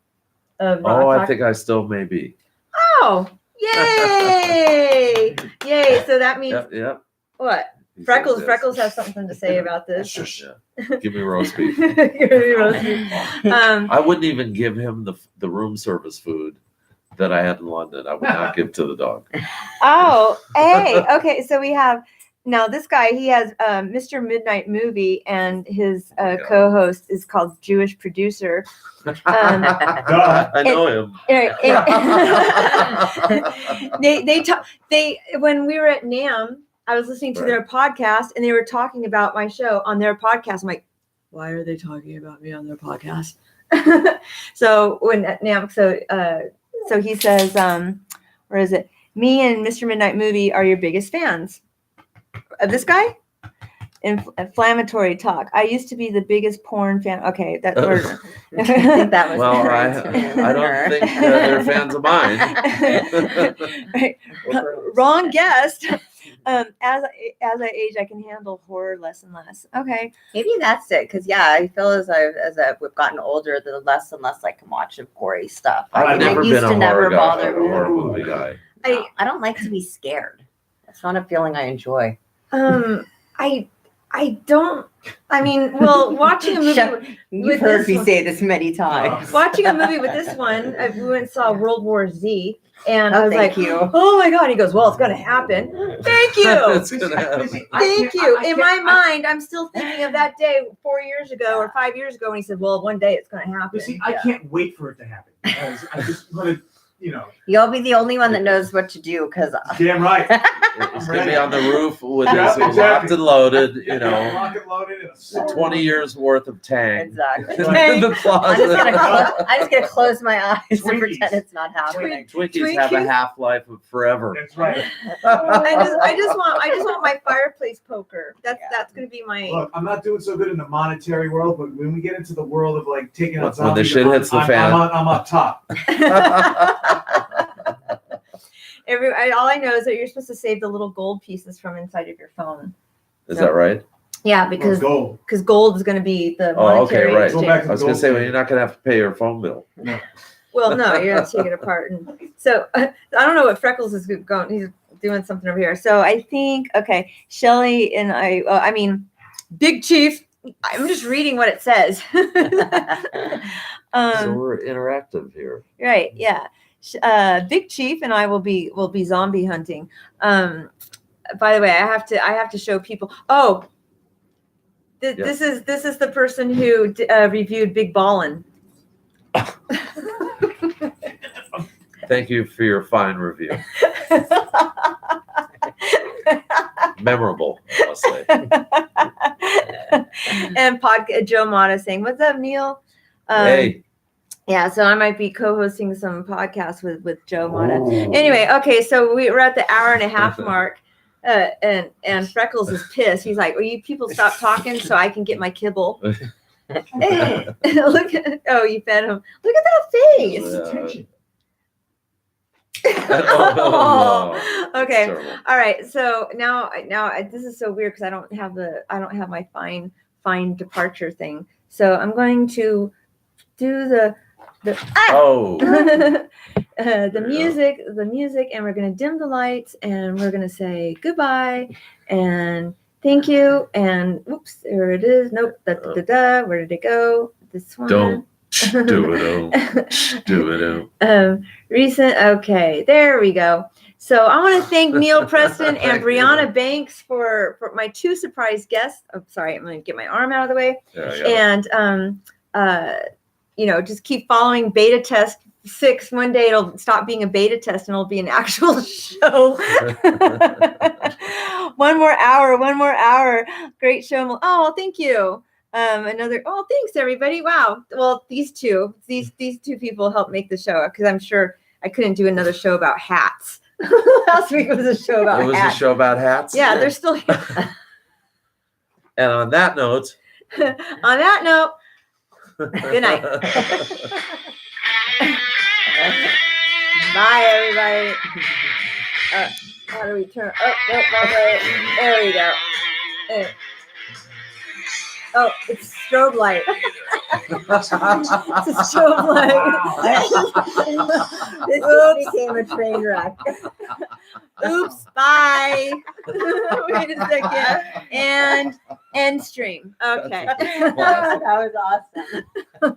of I RAWTALK. think I still may be. Oh, yay! Yay! So that means Yep. what? He Freckles. says yes. Freckles has something to say about this. Yeah. Give me roast beef. I wouldn't even give him the room service food that I had in London. I would not give to the dog. Oh, hey. Okay, so we have now this guy. He has Mr. Midnight Movie, and his co-host is called Jewish Producer. I know him. They when we were at NAMM, I was listening to their podcast, and they were talking about my show on their podcast. I'm like, why are they talking about me on their podcast? So when at NAMM, so he says, where is it? Me and Mr. Midnight Movie are your biggest fans of this guy. Inflammatory talk. I used to be the biggest porn fan. Okay, that word. I think that was Well, referring to I don't her. think they're fans of mine. Right. Wrong guest. As I age, I can handle horror less and less. Okay. Maybe that's it. Because yeah, I feel as we've gotten older, the less and less I can watch of gory stuff. I've never used been a to never horror guy, bother a me. horror movie guy. I don't like to be scared. That's not a feeling I enjoy. I don't. I mean, well, watching a movie. You've with heard this me one- say this many times. Watching a movie with this one, we went and saw World War Z, and I Oh, was thank like, you. "Oh my god!" He goes, "Well, it's going to happen." Thank you. It's gonna happen. Thank you. In my mind, I'm still thinking of that day 4 years ago or 5 years ago when he said, "Well, one day it's going to happen." But see, I can't wait for it to happen. Because I just want to, You'll be the only one that knows what to do because damn right. He's gonna be on the roof with Yeah, his exactly. locked and loaded, Rocket loaded in a 20 years worth of Tang. exactly. In the I'm closet. just gonna close my eyes and Twinkies. pretend it's not happening. Twinkies have a half-life of forever. That's right. I just want my fireplace poker. That's going to be my. Look, I'm not doing so good in the monetary world, but when we get into the world of like taking out When the zombies, shit hits the fan. I'm up top. All I know is that you're supposed to save the little gold pieces from inside of your phone. Is that right? Yeah, because Gold. gold is going to be the Oh, okay, monetary right. Go exchange. back to I was gonna say, well, you're not gonna have to pay your phone bill. Well, no, you're going to take it apart. And so I don't know what Freckles is going. He's doing something over here. So I think, okay, Shelly and I mean, Big Chief. I'm just reading what it says. So we're interactive here. Right. Yeah. Big Chief and I will be zombie hunting. By the way, I have to show people. Oh, this is the person who reviewed Big Ballin'. Thank you for your fine review. Memorable, I'll say. And Joe Mata saying, "What's up, Neal?" Hey. Yeah, so I might be co-hosting some podcasts with Joe Mata. Ooh. Anyway, okay, so we're at the hour and a half mark, and Freckles is pissed. He's like, "Will you people stop talking so I can get my kibble?" Hey, look at you fed him. Look at that face. Oh, okay. terrible. All right. So now this is so weird because I don't have my fine departure thing. So I'm going to do the music, and we're going to dim the lights, and we're going to say goodbye and thank you. And whoops, there it is. Nope. Where did it go? This one. Don't do it. Recent. Okay, there we go. So I want to thank Neal Preston and Thank you. Briana Banks for my two surprise guests. Oh, sorry, I'm going to get my arm out of the way. Yeah. And just keep following Beta Test 6. One day it'll stop being a beta test and it'll be an actual show. One more hour. Great show. Oh, thank you. Thanks everybody. Wow. Well, these two people helped make the show because I'm sure I couldn't do another show about hats. Last week was a show about hats. It was a show about hats. Yeah, they're still here. And on that note, good night. Bye, everybody. How do we turn? Oh, nope, wrong way. There we go. Oh, it's strobe light. It's a strobe light. This became a train wreck. Oops, bye. Wait a second. And end stream. Okay. That was awesome.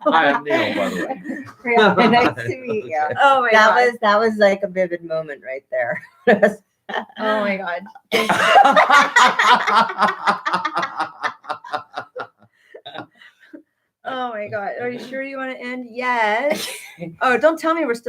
Hi, I'm Neal, by the way. Briana, nice to meet you. Oh my god. That was like a vivid moment right there. Oh my god. Oh my god. Are you sure you want to end? Yes. Oh, don't tell me we're still